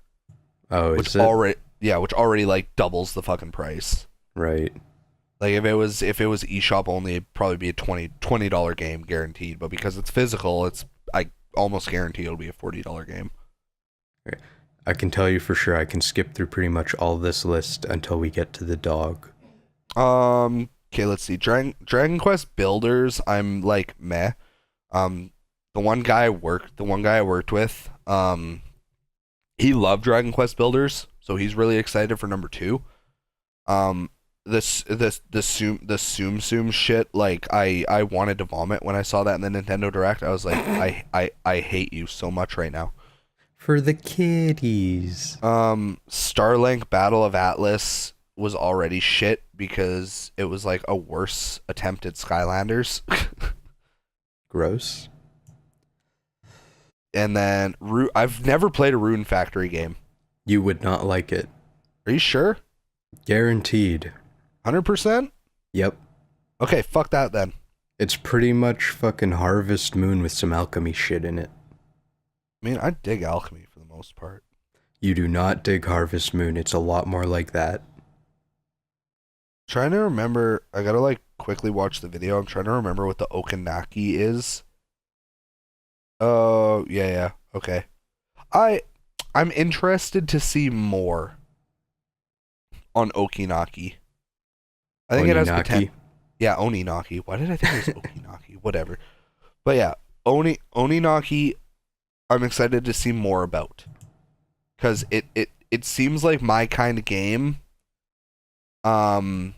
Oh, which is it? Which already like doubles the fucking price. Right. Like if it was eShop only, it'd probably be a $20 game guaranteed. But because it's physical, I almost guarantee it'll be a $40 game. Okay. I can tell you for sure I can skip through pretty much all this list until we get to the dog. Okay, let's see. Dragon Quest Builders, I'm like meh. The one guy I worked with, he loved Dragon Quest Builders, so he's really excited for number 2. The Tsum Tsum shit, like I wanted to vomit when I saw that in the Nintendo Direct. I was like, I hate you so much right now. For the kiddies. Starlink Battle of Atlas was already shit because it was like a worse attempt at Skylanders. Gross. And then I've never played a Rune Factory game. You would not like it. Are you sure? Guaranteed. 100%? Yep. Okay, fuck that then. It's pretty much fucking Harvest Moon with some alchemy shit in it. I mean, I dig alchemy for the most part. You do not dig Harvest Moon. It's a lot more like that. Trying to remember, I gotta like quickly watch the video. I'm trying to remember what the Okanaki is. Oh, yeah, okay. I'm interested to see more on Okinaki. I think it has potential. Yeah, Oninaki. Why did I think it was Okinaki? Whatever. But yeah, Oninaki, I'm excited to see more about. Because it seems like my kind of game. But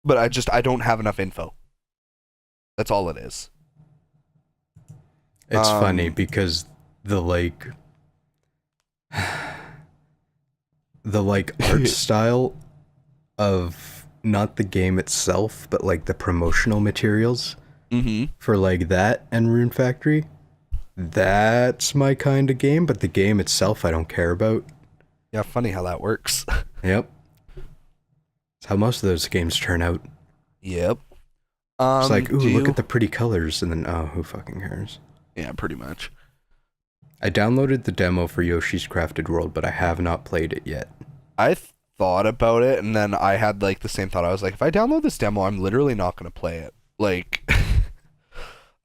I don't have enough info. That's all it is. It's funny because the art style of not the game itself, but like the promotional materials for like that and Rune Factory, that's my kind of game, but the game itself I don't care about. Yeah, funny how that works. Yep. That's how most of those games turn out. Yep. It's like, ooh, look at the pretty colors, and then, oh, who fucking cares? Yeah, pretty much. I downloaded the demo for Yoshi's Crafted World, but I have not played it yet. I thought about it, and then I had like the same thought. I was like, if I download this demo, I'm literally not going to play it. Like,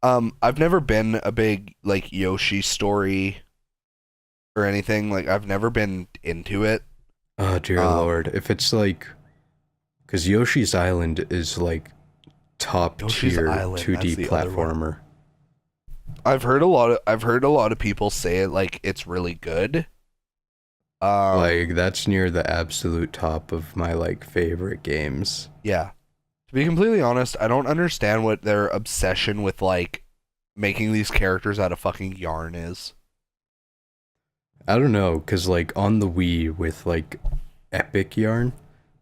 I've never been a big like Yoshi story or anything. Like, I've never been into it. Oh, dear Lord. If it's like... Because Yoshi's Island is like top tier 2D platformer. I've heard a lot of people say it like it's really good. Like that's near the absolute top of my like favorite games. Yeah. To be completely honest, I don't understand what their obsession with like making these characters out of fucking yarn is. I don't know, because like on the Wii with like Epic Yarn,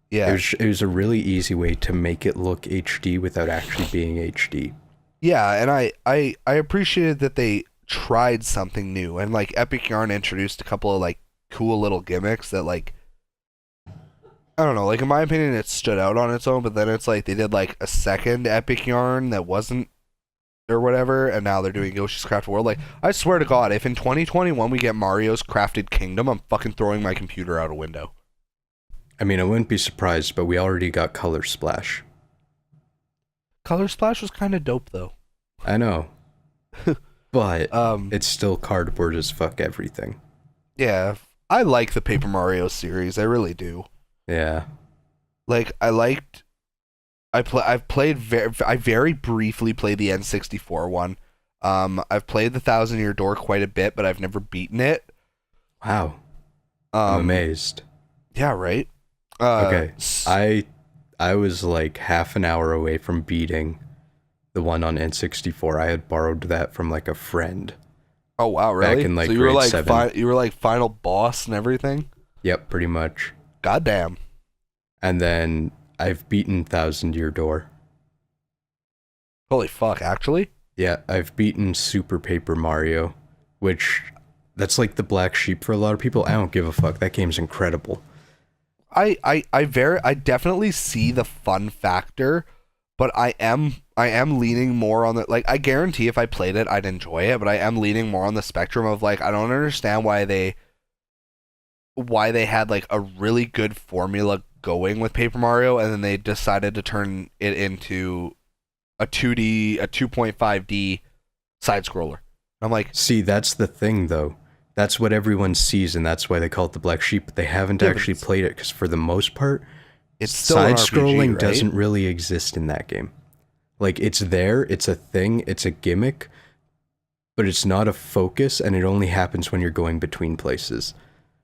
yeah, it was a really easy way to make it look HD without actually being HD. Yeah, and I appreciated that they tried something new, and like Epic Yarn introduced a couple of like cool little gimmicks that like, I don't know, like in my opinion it stood out on its own, but then it's like they did like a second Epic Yarn that wasn't or whatever, and now they're doing Yoshi's Crafted World. Like, I swear to God, if in 2021 we get Mario's Crafted Kingdom, I'm fucking throwing my computer out a window. I mean, I wouldn't be surprised, but we already got Color Splash. Color Splash was kind of dope, though. I know. But it's still cardboard as fuck everything. Yeah, I like the Paper Mario series. I really do. Yeah. Like, I very briefly played the N64 one. I've played the Thousand Year Door quite a bit, but I've never beaten it. Wow. I'm amazed. Yeah, right? Okay. I was like half an hour away from beating the one on N64. I had borrowed that from like a friend. Oh wow, really? Back in like so you grade were like 7. You were like final boss and everything? Yep, pretty much. Goddamn. And then I've beaten Thousand Year Door. Holy fuck, actually? Yeah, I've beaten Super Paper Mario, which that's like the black sheep for a lot of people. I don't give a fuck. That game's incredible. I definitely see the fun factor, but I am leaning more on the, like, I guarantee if I played it I'd enjoy it, but I am leaning more on the spectrum of like, I don't understand why they had like a really good formula going with Paper Mario, and then they decided to turn it into a 2.5D side scroller. I'm like, see, that's the thing though. That's what everyone sees, and that's why they call it the black sheep, but they haven't actually played it, because for the most part, it's still side an RPG, scrolling right? doesn't really exist in that game. Like, it's there, it's a thing, it's a gimmick, but it's not a focus, and it only happens when you're going between places.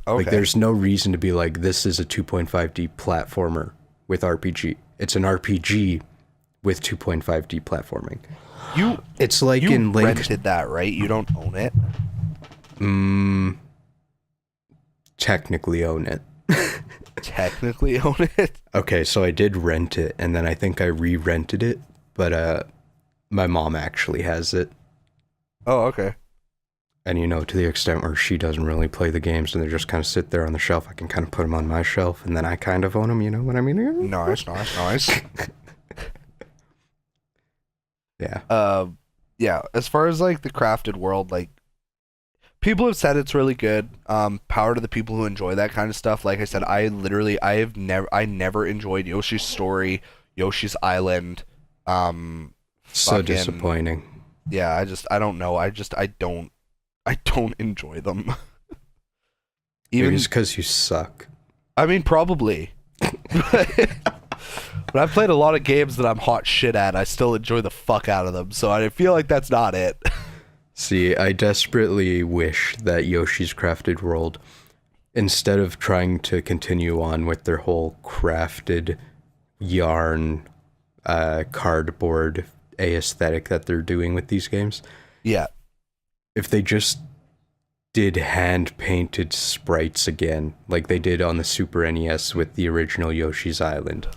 Okay. Like, there's no reason to be like, this is a 2.5D platformer with RPG. It's an RPG with 2.5D platforming. It's like in Link. You rented that, right? You don't own it? Technically own it. Technically own it? Okay, so I did rent it, and then I think I re-rented it, but my mom actually has it. Oh, okay. And, you know, to the extent where she doesn't really play the games and they just kind of sit there on the shelf, I can kind of put them on my shelf, and then I kind of own them, you know what I mean? Nice. Yeah. Yeah, as far as, like, the crafted world, like, people have said it's really good. Power to the people who enjoy that kind of stuff. Like I said, I never enjoyed Yoshi's Story, Yoshi's Island. So disappointing. Yeah, I don't know. I don't enjoy them. Even because you suck. I mean, probably. But I've played a lot of games that I'm hot shit at. I still enjoy the fuck out of them, so I feel like that's not it. See, I desperately wish that Yoshi's Crafted World, instead of trying to continue on with their whole crafted yarn, cardboard aesthetic that they're doing with these games. Yeah. If they just did hand-painted sprites again, like they did on the Super NES with the original Yoshi's Island.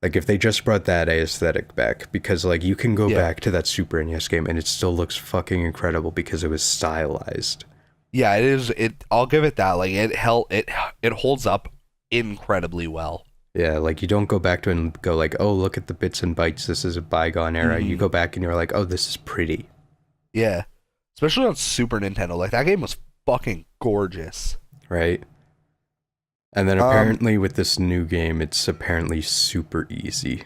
Like, if they just brought that aesthetic back, because, like, you can go back to that Super NES game and it still looks fucking incredible because it was stylized. Yeah, it is. I'll give it that. Like, it holds up incredibly well. Yeah, like, you don't go back to it and go like, oh, look at the bits and bytes, this is a bygone era. You go back and you're like, oh, this is pretty. Yeah. Especially on Super Nintendo. Like, that game was fucking gorgeous. Right? And then apparently with this new game, it's apparently super easy,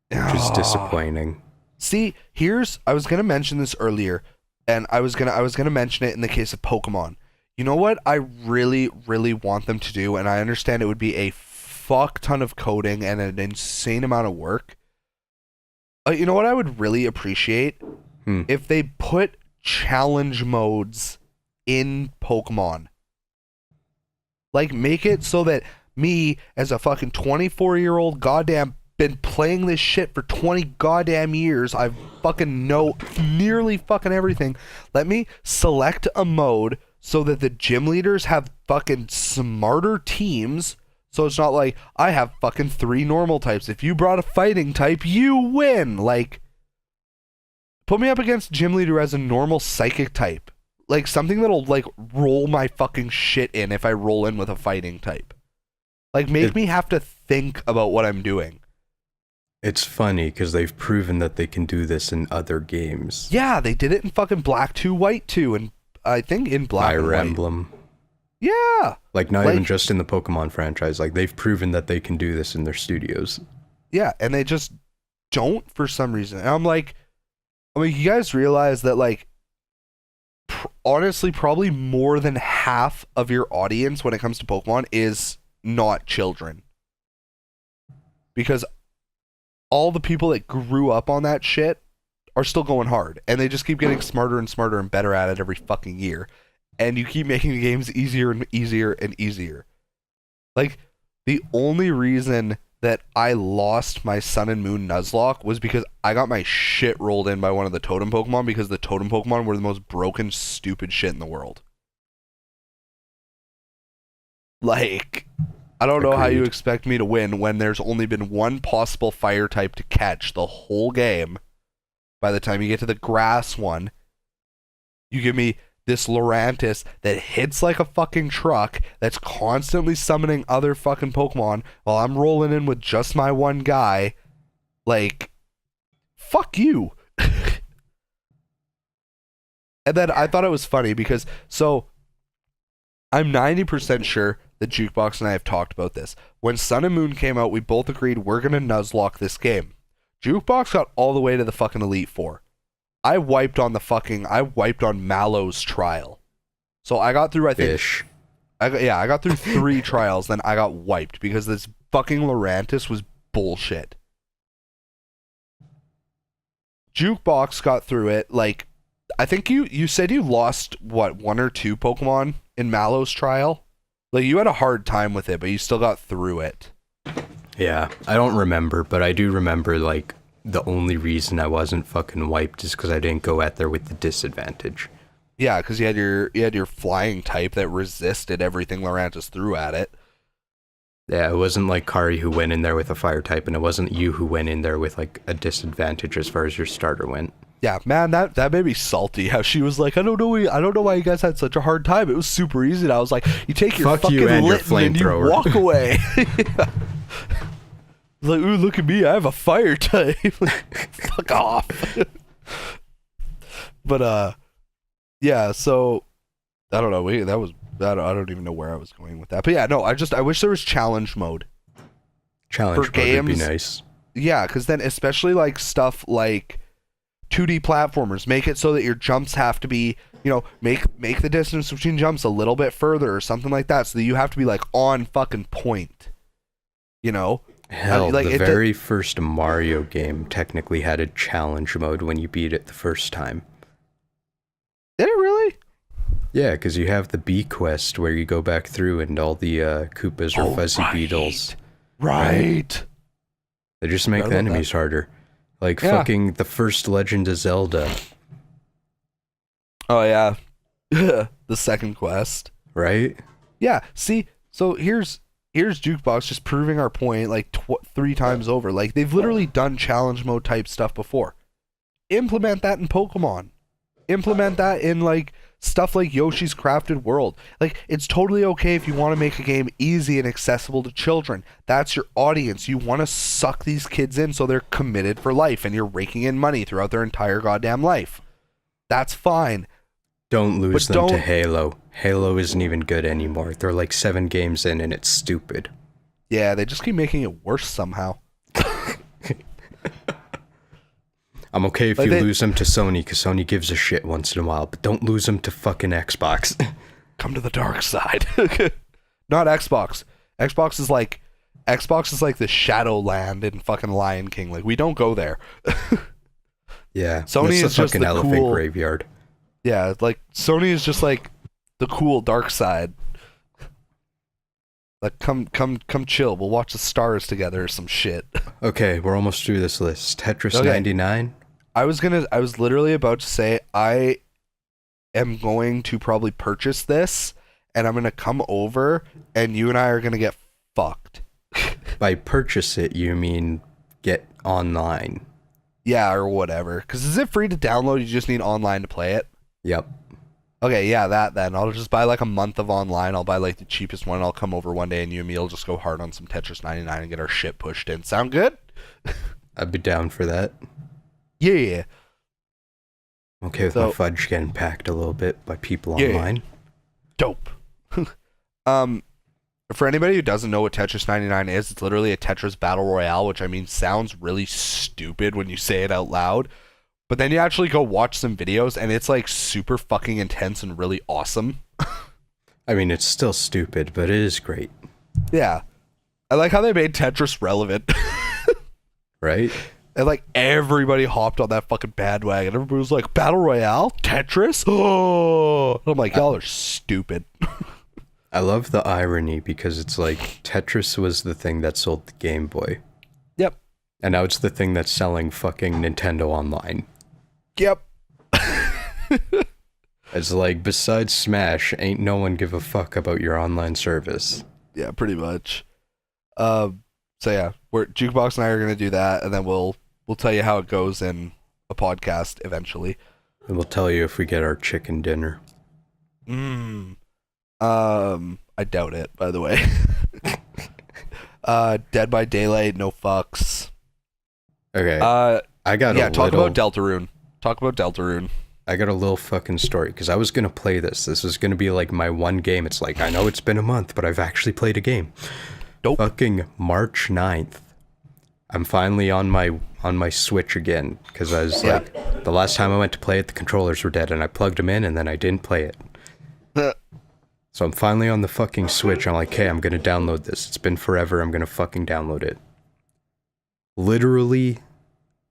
which is disappointing. See, I was gonna mention this earlier, and I was gonna mention it in the case of Pokemon. You know what I really, really want them to do, and I understand it would be a fuck ton of coding and an insane amount of work. You know what I would really appreciate? If they put challenge modes in Pokemon. Like, make it so that me, as a fucking 24-year-old goddamn, been playing this shit for 20 goddamn years, I fucking know nearly fucking everything. Let me select a mode so that the gym leaders have fucking smarter teams, so it's not like, I have fucking 3 normal types. If you brought a fighting type, you win! Like, put me up against a gym leader as a normal psychic type. Like, something that'll, like, roll my fucking shit in if I roll in with a fighting type. Like, make me have to think about what I'm doing. It's funny, because they've proven that they can do this in other games. Yeah, they did it in fucking Black 2, White 2, and I think in Black and White. Fire Emblem. Yeah! Like, not even just in the Pokemon franchise. Like, they've proven that they can do this in their studios. Yeah, and they just don't for some reason. And I'm like, you guys realize that, like, honestly, probably more than half of your audience when it comes to Pokemon is not children. Because all the people that grew up on that shit are still going hard. And they just keep getting smarter and smarter and better at it every fucking year. And you keep making the games easier and easier and easier. Like, the only reason that I lost my Sun and Moon Nuzlocke was because I got my shit rolled in by one of the totem Pokemon, because the totem Pokemon were the most broken, stupid shit in the world. Like, I don't know how you expect me to win when there's only been one possible fire type to catch the whole game. By the time you get to the grass one, you give me this Lurantis that hits like a fucking truck, that's constantly summoning other fucking Pokemon while I'm rolling in with just my one guy. Like, fuck you. And then I thought it was funny because, so, I'm 90% sure that Jukebox and I have talked about this. When Sun and Moon came out, we both agreed we're gonna Nuzlocke this game. Jukebox got all the way to the fucking Elite Four. I wiped on Mallow's trial. So I got through, I think... Fish. I got through 3 trials, then I got wiped because this fucking Lurantis was bullshit. Jukebox got through it, like... I think you said you lost, what, 1 or 2 Pokemon in Mallow's trial? Like, you had a hard time with it, but you still got through it. Yeah, I don't remember, but I do remember, like... The only reason I wasn't fucking wiped is because I didn't go at there with the disadvantage. Yeah, because you had your flying type that resisted everything Lurantis threw at it. Yeah, it wasn't like Kari who went in there with a fire type, and it wasn't you who went in there with like a disadvantage as far as your starter went. Yeah, man, that made me salty. How she was like, I don't know why you guys had such a hard time. It was super easy. And I was like, you take your fucking Litten and you walk away. Like, ooh, look at me, I have a fire type. Fuck off. But yeah, so I don't know. I don't even know where I was going with that. But yeah, no. I wish there was challenge mode. Challenge For mode would be games- nice. Yeah, because then especially like stuff like 2D platformers, make it so that your jumps have to be, make the distance between jumps a little bit further or something like that, so that you have to be like on fucking point. Hell, like, the very first Mario game technically had a challenge mode when you beat it the first time. Did it really? Yeah, because you have the Bee Quest where you go back through and all the Koopas or Fuzzy Beetles. Right. They just make the enemies harder. Like fucking the first Legend of Zelda. Oh yeah. The second quest. Right? Yeah, see, so here's Jukebox just proving our point like 3 times over. Like, they've literally done challenge mode type stuff before. Implement that in Pokemon. Implement that in like stuff like Yoshi's Crafted World. Like, it's totally okay if you want to make a game easy and accessible to children. That's your audience. You want to suck these kids in so they're committed for life and you're raking in money throughout their entire goddamn life. That's fine. Don't lose them to Halo. Halo isn't even good anymore. They're like 7 games in and it's stupid. Yeah, they just keep making it worse somehow. I'm okay if you lose them to Sony, because Sony gives a shit once in a while, but don't lose them to fucking Xbox. Come to the dark side. Not Xbox. Xbox is like the Shadowland in fucking Lion King. Like, we don't go there. Yeah, Sony that's is the just fucking the elephant cool graveyard. Yeah, like Sony is just like the cool dark side. Like, come chill. We'll watch the stars together or some shit. Okay, we're almost through this list. Tetris 99. I was literally about to say I am going to probably purchase this and I'm gonna come over and you and I are gonna get fucked. By purchase it, you mean get online. Yeah, or whatever. Because is it free to download? You just need online to play it? Yep. Okay, yeah, that then. I'll just buy like a month of online. I'll buy like the cheapest one. I'll come over one day and you and me will just go hard on some Tetris 99 and get our shit pushed in. Sound good? I'd be down for that. Yeah. Okay with my fudge getting packed a little bit by people online. Dope. For anybody who doesn't know what Tetris 99 is, it's literally a Tetris Battle Royale, which I mean sounds really stupid when you say it out loud. But then you actually go watch some videos and it's like super fucking intense and really awesome. I mean, it's still stupid, but it is great. Yeah. I like how they made Tetris relevant. Right? And like everybody hopped on that fucking bandwagon. Everybody was like, Battle Royale? Tetris? Oh! I'm like, y'all are stupid. I love the irony because it's like Tetris was the thing that sold the Game Boy. Yep. And now it's the thing that's selling fucking Nintendo Online. Yep. It's like, besides Smash, ain't no one give a fuck about your online service. Yeah, pretty much. So yeah, Jukebox and I are gonna do that, and then we'll tell you how it goes in a podcast eventually. And we'll tell you if we get our chicken dinner. I doubt it, by the way. Dead by Daylight, no fucks. Okay. I got talk about Deltarune. Talk about Deltarune. I got a little fucking story, because I was going to play this. This was going to be like my one game. It's like, I know it's been a month, but I've actually played a game. Dope. Fucking March 9th. I'm finally on my Switch again, because I was like, the last time I went to play it, the controllers were dead, and I plugged them in, and then I didn't play it. So I'm finally on the fucking Switch. I'm like, hey, I'm going to download this. It's been forever. I'm going to fucking download it. Literally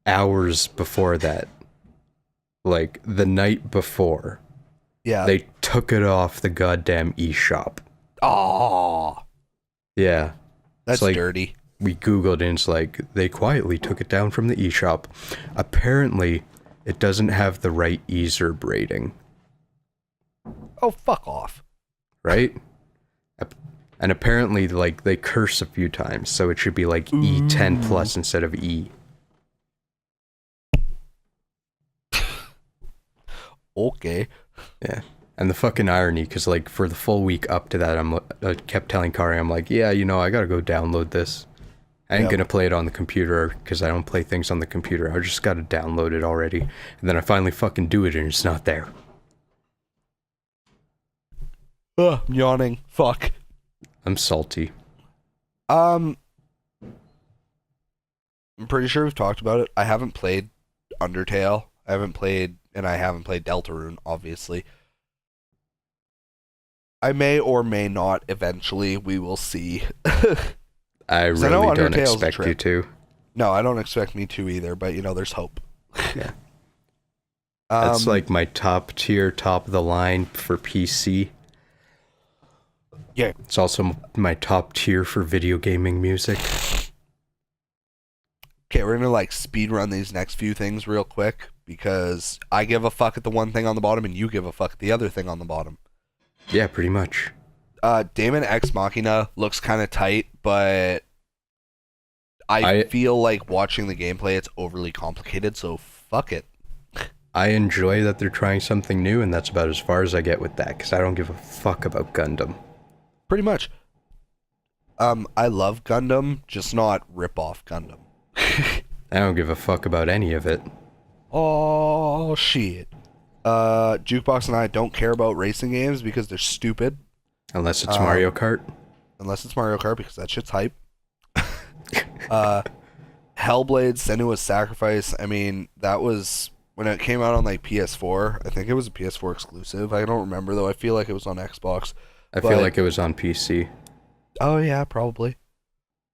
hours before that, like the night before, they took it off the goddamn eShop. Oh, yeah, that's like, dirty. We Googled and it's like they quietly took it down from the eShop. Apparently, it doesn't have the right eZerb rating. Oh, fuck off. Right? And apparently, like, they curse a few times, so it should be like E10 plus instead of E. Okay. Yeah. And the fucking irony, because, like, for the full week up to that, I kept telling Kari, I'm like, yeah, I gotta go download this. I ain't gonna play it on the computer, because I don't play things on the computer. I just gotta download it already. And then I finally fucking do it, and it's not there. Ugh, I'm yawning. Fuck. I'm salty. I'm pretty sure we've talked about it. I haven't played Undertale. I haven't played Deltarune, obviously. I may or may not eventually. We will see. I really don't expect you to. No, I don't expect me to either, but there's hope. Yeah. That's like my top tier, top of the line for PC. Yeah. It's also my top tier for video gaming music. Okay, we're gonna speed run these next few things real quick because I give a fuck at the one thing on the bottom and you give a fuck at the other thing on the bottom. Yeah, pretty much. Daemon X Machina looks kind of tight, but I feel like watching the gameplay, it's overly complicated, so fuck it. I enjoy that they're trying something new, and that's about as far as I get with that, because I don't give a fuck about Gundam. Pretty much. I love Gundam, just not rip-off Gundam. I don't give a fuck about any of it. Oh, shit. Jukebox and I don't care about racing games because they're stupid. Unless it's Mario Kart. Unless it's Mario Kart, because that shit's hype. Hellblade, Senua's Sacrifice, I mean, that was... When it came out on PS4, I think it was a PS4 exclusive. I don't remember though. I feel like it was on Xbox. I feel like it was on PC. Oh yeah, probably.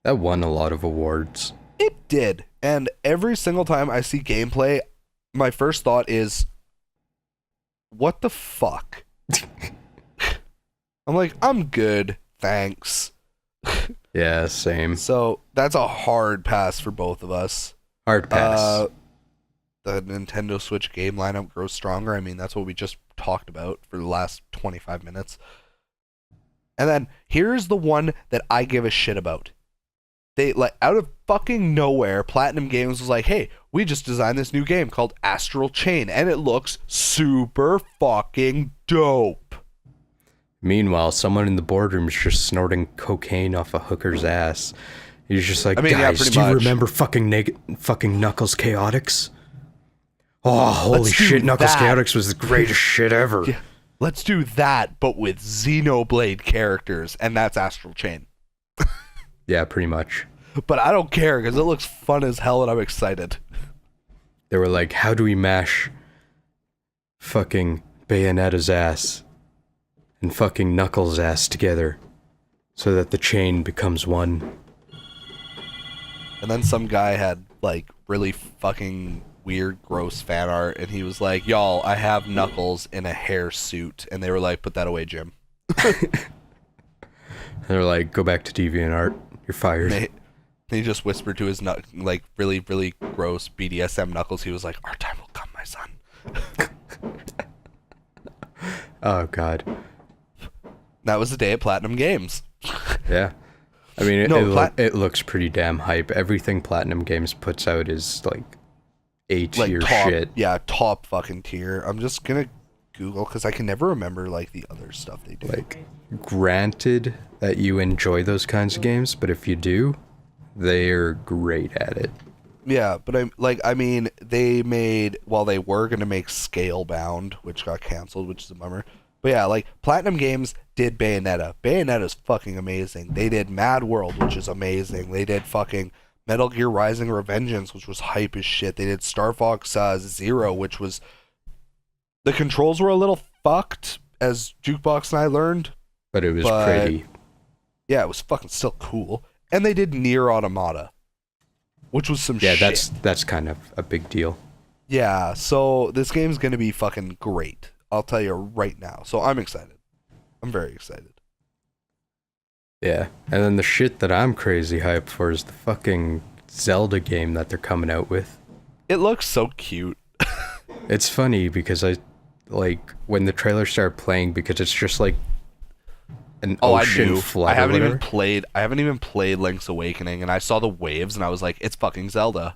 That won a lot of awards. It did. And every single time I see gameplay, my first thought is, what the fuck? I'm like, I'm good, thanks. Yeah, same. So that's a hard pass for both of us. Hard pass. The Nintendo Switch game lineup grows stronger. I mean, that's what we just talked about for the last 25 minutes. And then here's the one that I give a shit about. They, out of fucking nowhere, Platinum Games was like, hey, we just designed this new game called Astral Chain, and it looks super fucking dope. Meanwhile, someone in the boardroom is just snorting cocaine off a hooker's ass. He's just like, guys, do you remember fucking Knuckles Chaotix? Oh, holy shit, Knuckles Chaotix was the greatest shit ever. Yeah, let's do that, but with Xenoblade characters, and that's Astral Chain. Yeah, pretty much. But I don't care, because it looks fun as hell, and I'm excited. They were like, how do we mash fucking Bayonetta's ass and fucking Knuckles' ass together so that the chain becomes one? And then some guy had, really fucking... weird, gross fan art, and he was like, y'all, I have Knuckles in a hair suit, and they were like, put that away, Jim. They're like, go back to DeviantArt, you're fired. He just whispered to his really, really gross BDSM Knuckles. He was like, our time will come, my son. Oh, God. That was the day at Platinum Games. Yeah. I mean, it looks pretty damn hype. Everything Platinum Games puts out is, A-tier shit. Yeah, top fucking tier. I'm just gonna Google, because I can never remember, the other stuff they do. Granted that you enjoy those kinds of games, but if you do, they're great at it. Yeah, but they were gonna make Scalebound, which got canceled, which is a bummer. But yeah, Platinum Games did Bayonetta. Bayonetta's fucking amazing. They did Mad World, which is amazing. They did fucking Metal Gear Rising Revengeance, which was hype as shit. They did Star Fox Zero, which was... The controls were a little fucked, as Jukebox and I learned. But it was pretty. Yeah, it was fucking still cool. And they did Nier Automata, which was some shit. Yeah, that's kind of a big deal. Yeah, so this game's gonna be fucking great. I'll tell you right now. So I'm excited. I'm very excited. Yeah, and then the shit that I'm crazy hyped for is the fucking Zelda game that they're coming out with. It looks so cute. It's funny because when the trailer started playing, because it's just an ocean flood. I haven't even played Link's Awakening, and I saw the waves and I was like, it's fucking Zelda.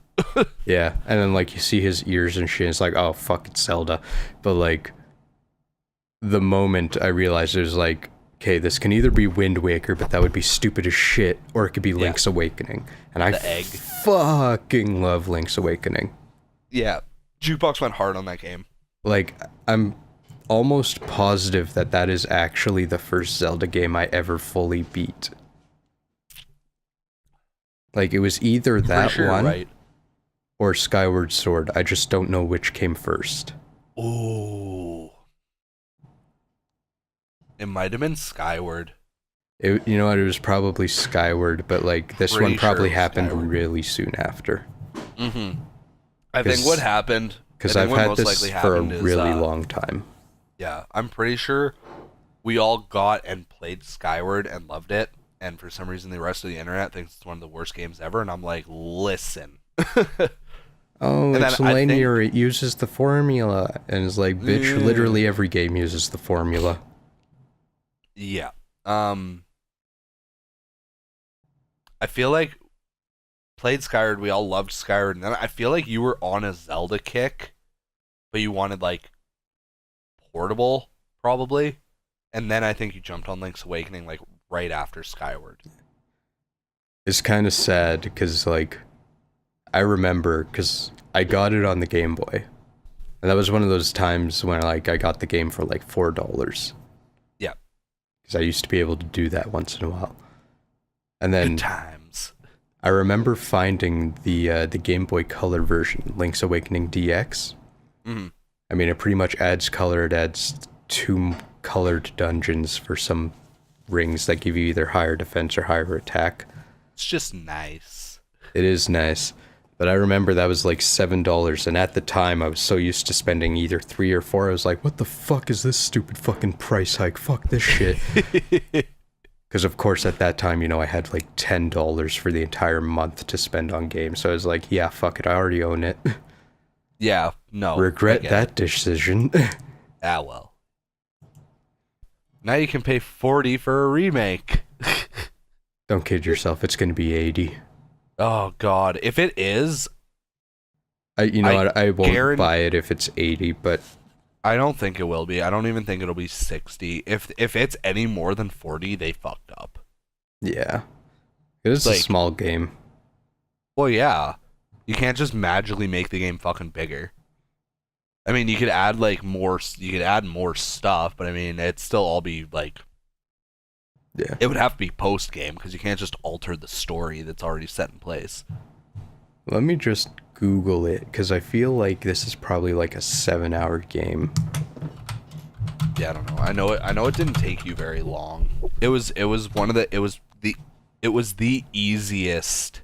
Yeah, and then you see his ears and shit, it's like, oh fuck, it's Zelda. But the moment I realized it was okay, this can either be Wind Waker, but that would be stupid as shit, or it could be Link's Awakening. And I fucking love Link's Awakening. Yeah, Jukebox went hard on that game. I'm almost positive that that is actually the first Zelda game I ever fully beat. Like, it was either that one right. or Skyward Sword. I just don't know which came first. Ooh. It might have been Skyward. You know what, it was probably Skyward, but like this Pretty one probably sure happened Skyward. really soon after. Mm-hmm. I think what happened... Because I've had this for a really long time. Yeah, I'm pretty sure we all got and played Skyward and loved it, and for some reason the rest of the internet thinks it's one of the worst games ever, and I'm like, listen. Oh, it's linear, it uses the formula, and it's like, bitch, literally every game uses the formula. Yeah. I feel like played Skyward, we all loved Skyward, and then I feel like you were on a Zelda kick, but you wanted like portable, probably, and then I think you jumped on Link's Awakening like right after Skyward. It's kind of sad, because like, I remember, because I got it on the Game Boy, and that was one of those times when like I got the game for like $4. Yeah. Because I used to be able to do that once in a while. And then... Good times. I remember finding the Game Boy Color version, Link's Awakening DX. Mm-hmm. I mean, it pretty much adds color. It adds 2 colored dungeons for some rings that give you either higher defense or higher attack. It's just nice. It is nice. But I remember that was like $7, and at the time I was so used to spending either 3 or 4, I was like, what the fuck is this stupid fucking price hike? Fuck this shit. Because, of course, at that time, you know, I had like $10 for the entire month to spend on games. So I was like, yeah, fuck it, I already own it. Yeah, no. Regret that decision. Ah, well. Now you can pay $40 for a remake. Don't kid yourself, it's going to be $80. Oh, God. If it is... I won't buy it if it's $80, but... I don't think it will be. I don't even think it'll be $60. If it's any more than $40, they fucked up. Yeah. It is like, a small game. Well, yeah. You can't just magically make the game fucking bigger. I mean, you could add like more stuff, but I mean, it'd still all be like... Yeah. It would have to be post-game, because you can't just alter the story that's already set in place. Let me just Google it, because I feel like this is probably like a 7-hour game. Yeah, I don't know. I know it didn't take you very long. It was the easiest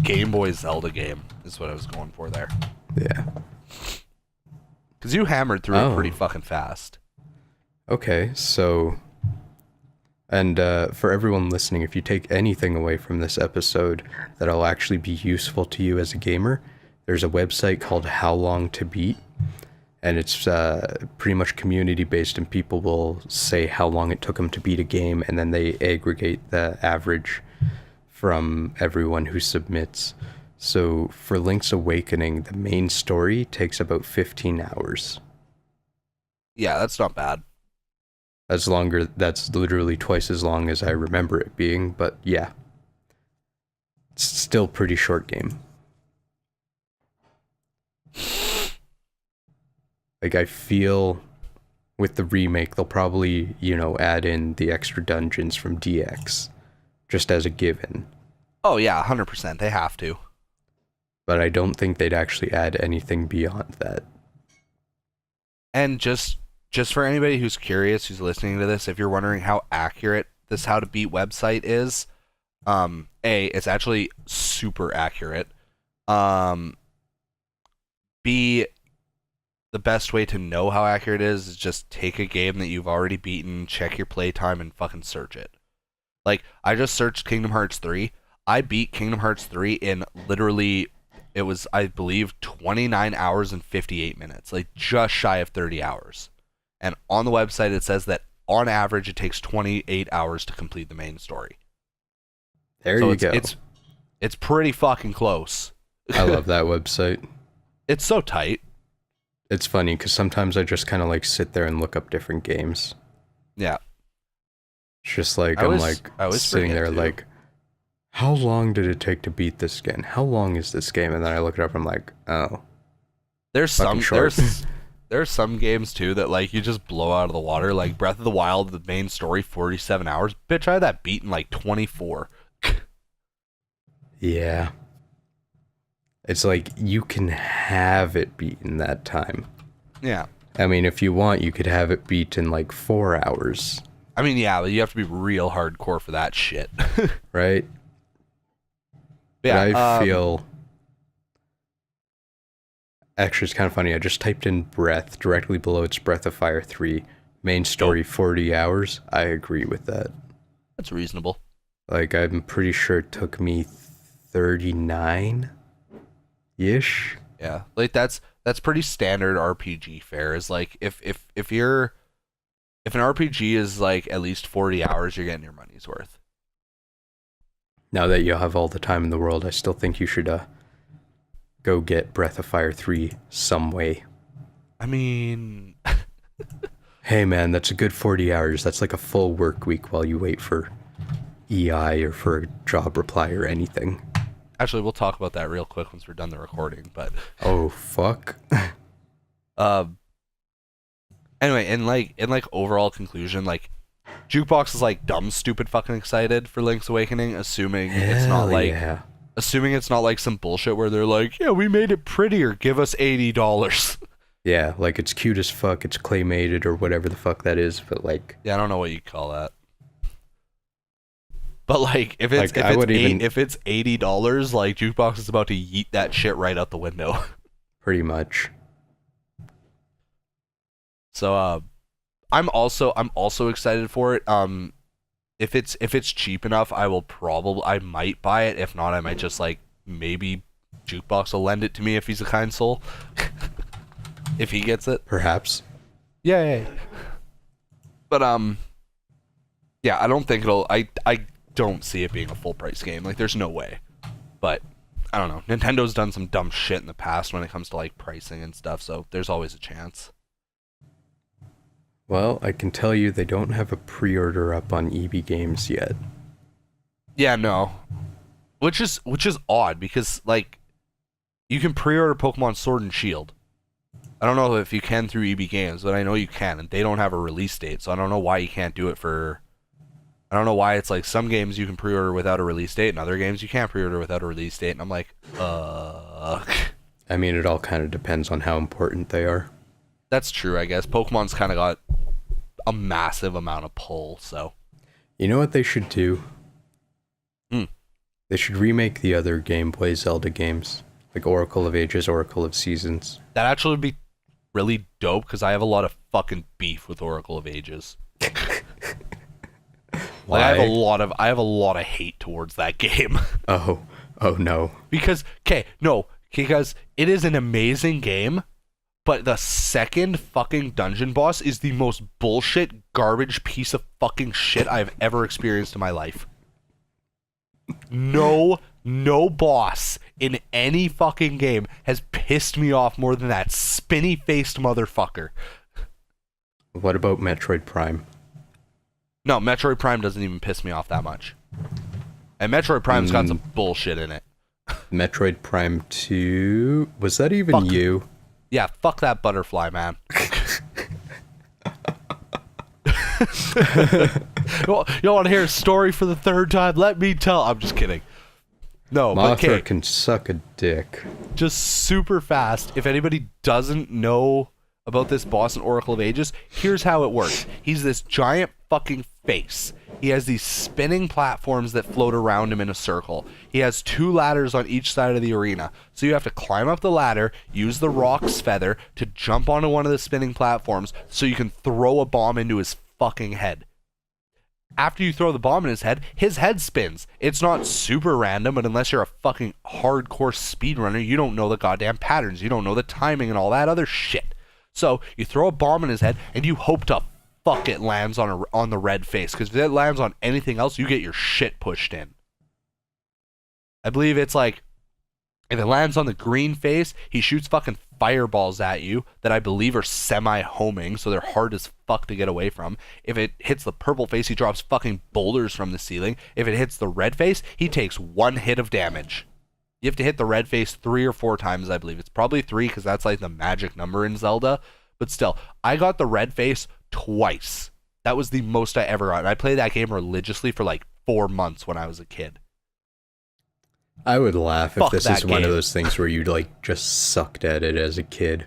Game Boy Zelda game is what I was going for there. Yeah. Because you hammered through it pretty fucking fast. Okay, so... And for everyone listening, if you take anything away from this episode that'll actually be useful to you as a gamer, there's a website called How Long to Beat, and it's pretty much community-based, and people will say how long it took them to beat a game, and then they aggregate the average from everyone who submits. So for Link's Awakening, the main story takes about 15 hours. Yeah, that's not bad. That's literally twice as long as I remember it being, but yeah. It's still a pretty short game. Like, I feel with the remake, they'll probably, add in the extra dungeons from DX, just as a given. Oh yeah, 100%, they have to. But I don't think they'd actually add anything beyond that. And just for anybody who's curious, who's listening to this, if you're wondering how accurate this How to Beat website is, it's actually super accurate. B, the best way to know how accurate it is just take a game that you've already beaten, check your playtime, and fucking search it. Like, I just searched Kingdom Hearts 3. I beat Kingdom Hearts 3 in literally, it was, I believe, 29 hours and 58 minutes. Like, just shy of 30 hours. And on the website, it says that on average, it takes 28 hours to complete the main story. There you go. It's pretty fucking close. I love that website. It's so tight. It's funny, because sometimes I just kind of like sit there and look up different games. Yeah. It's just like, I was sitting there like, how long did it take to beat this game? How long is this game? And then I look it up and I'm like, oh. There's Fucking some short. there's some games too that like you just blow out of the water. Like Breath of the Wild, the main story, 47 hours. Bitch, I had that beat in like 24. Yeah. It's like you can have it beat in that time. Yeah. I mean, if you want, you could have it beat in like 4 hours. I mean, yeah, but you have to be real hardcore for that shit. Right? Yeah, But I feel... Actually, it's kind of funny. I just typed in Breath. Directly below it's Breath of Fire 3. Main story, 40 hours. I agree with that. that's reasonable. Like, I'm pretty sure it took me 39-ish. Yeah, like that's pretty standard RPG fare. Is like if an RPG is like at least 40 hours, you're getting your money's worth. Now that you have all the time in the world, I still think you should go get Breath of Fire 3 some way. I mean, Hey man, that's a good 40 hours. That's like a full work week while you wait for EI or for a job reply or anything. actually, we'll talk about that real quick once we're done the recording. But Oh, fuck. anyway, in overall conclusion, like Jukebox is like dumb, stupid, fucking excited for Link's Awakening, assuming it's not like some bullshit where they're like, yeah, we made it prettier, give us $80. Yeah, like it's cute as fuck, it's claymated or whatever the fuck that is, but like... Yeah, I don't know what you call that. But like, if it's Like, if it's $80, like Jukebox is about to yeet that shit right out the window. Pretty much. So I'm also excited for it. If it's cheap enough, I might buy it. If not, I might just like maybe Jukebox will lend it to me if he's a kind soul. If he gets it. Perhaps. Yay. But yeah, I don't think I don't see it being a full price game. Like there's no way. But I don't know. Nintendo's done some dumb shit in the past when it comes to like pricing and stuff, so there's always a chance. Well, I can tell you they don't have a pre-order up on EB Games yet. Yeah, no. Which is odd because like you can pre-order Pokemon Sword and Shield. I don't know if you can through EB Games, but I know you can, and they don't have a release date, so I don't know why you can't do it for... I don't know why it's like some games you can pre-order without a release date, and other games you can't pre-order without a release date, and I'm like, I mean, it all kind of depends on how important they are. That's true, I guess. Pokemon's kind of got a massive amount of pull, so... You know what they should do? Hmm. They should remake the other Game Boy Zelda games, like Oracle of Ages, Oracle of Seasons. That actually would be really dope, because I have a lot of fucking beef with Oracle of Ages. Why? Like, I have a lot of hate towards that game. Oh no. Because it is an amazing game, but the second fucking dungeon boss is the most bullshit, garbage piece of fucking shit I've ever experienced in my life. No boss in any fucking game has pissed me off more than that spinny-faced motherfucker. What about Metroid Prime? No, Metroid Prime doesn't even piss me off that much. And Metroid Prime's got some bullshit in it. Metroid Prime 2... Was that even you? Yeah, fuck that butterfly, man. You want to hear a story for the third time? Let me tell. I'm just kidding. No, but Mothra can suck a dick. just super fast. If anybody doesn't know about this boss in Oracle of Ages, here's how it works. He's this giant fucking face. He has these spinning platforms that float around him in a circle. He has 2 ladders on each side of the arena. So you have to climb up the ladder, use the Rock's Feather to jump onto one of the spinning platforms so you can throw a bomb into his fucking head. After you throw the bomb in his head spins. It's not super random, but unless you're a fucking hardcore speedrunner, you don't know the goddamn patterns. You don't know the timing and all that other shit. So you throw a bomb in his head and you hope to fuck it lands on the red face, because if it lands on anything else, you get your shit pushed in. I believe it's like, if it lands on the green face, he shoots fucking fireballs at you that I believe are semi-homing, so they're hard as fuck to get away from. If it hits the purple face, he drops fucking boulders from the ceiling. If it hits the red face, he takes 1 hit of damage. You have to hit the red face 3 or 4 times, I believe. It's probably 3 because that's like the magic number in Zelda. But still, I got the red face twice. That was the most I ever got. And I played that game religiously for like 4 months when I was a kid. I would laugh if this is one of game. those things where you like just sucked at it as a kid.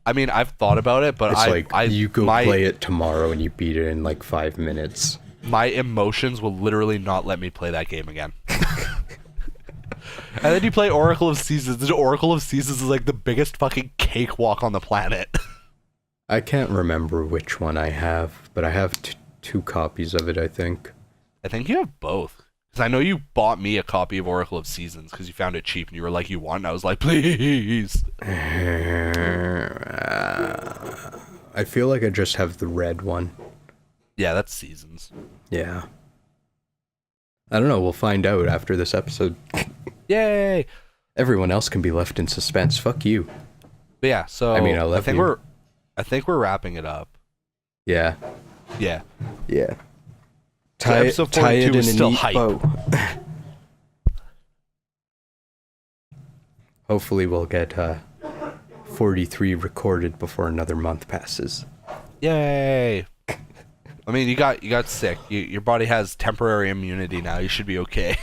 I mean, I've thought about it, but It's you go play it tomorrow and you beat it in like 5 minutes. My emotions will literally not let me play that game again. And then you play Oracle of Seasons. The Oracle of Seasons is like the biggest fucking cakewalk on the planet. I can't remember which one I have, but I have 2 copies of it, I think. I think you have both. Because I know you bought me a copy of Oracle of Seasons because you found it cheap and you were like, you want? And I was like, please. I feel like I just have the red one. Yeah, that's Seasons. Yeah. I don't know, we'll find out after this episode. Yay! Everyone else can be left in suspense. Fuck you. But yeah, so I mean, I think we're wrapping it up. Yeah. Yeah. Yeah. So episode 42 is still hype. bow. Hopefully we'll get 43 recorded before another month passes. Yay! I mean, you got sick. Your body has temporary immunity now. You should be okay.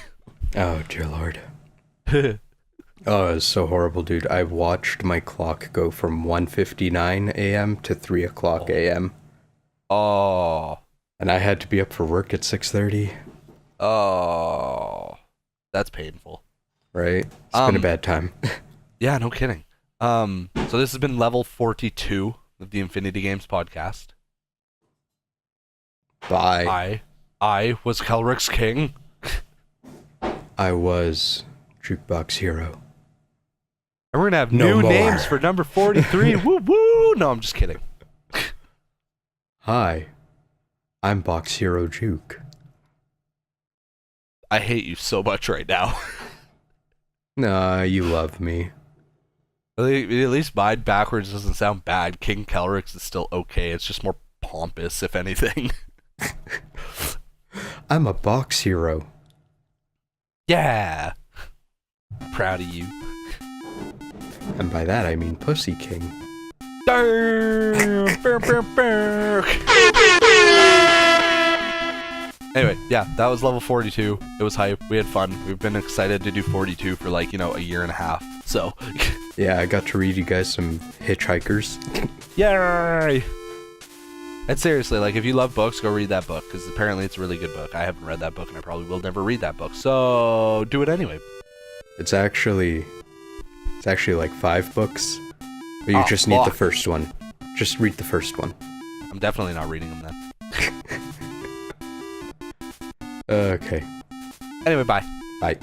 Oh, dear Lord. Oh, it was so horrible, dude. I watched my clock go from 1:59 a.m. to 3 o'clock a.m. Oh. And I had to be up for work at 6:30. Oh. That's painful. Right? It's been a bad time. Yeah, no kidding. So this has been level 42 of the Infinity Games podcast. Bye. I was KelryxsKing. I was Jukebox Hero. And we're gonna have No new more. names for number 43. Woo woo! No, I'm just kidding. Hi, I'm Box Hero Juke. I hate you so much right now. Nah, you love me. At least mine backwards doesn't sound bad. King Kelryx is still okay. It's just more pompous, if anything. I'm a box hero. Yeah. Proud of you. And by that I mean Pussy King. Anyway, yeah, that was level 42. It was hype. We had fun. We've been excited to do 42 for like, a year and a half. So, Yeah, I got to read you guys some Hitchhikers. yay! And seriously, like, if you love books, go read that book, because apparently it's a really good book. I haven't read that book, and I probably will never read that book, so do it anyway. It's actually like 5 books, but you just need the first one. Just read the first one. I'm definitely not reading them then. Okay. Anyway, bye. Bye.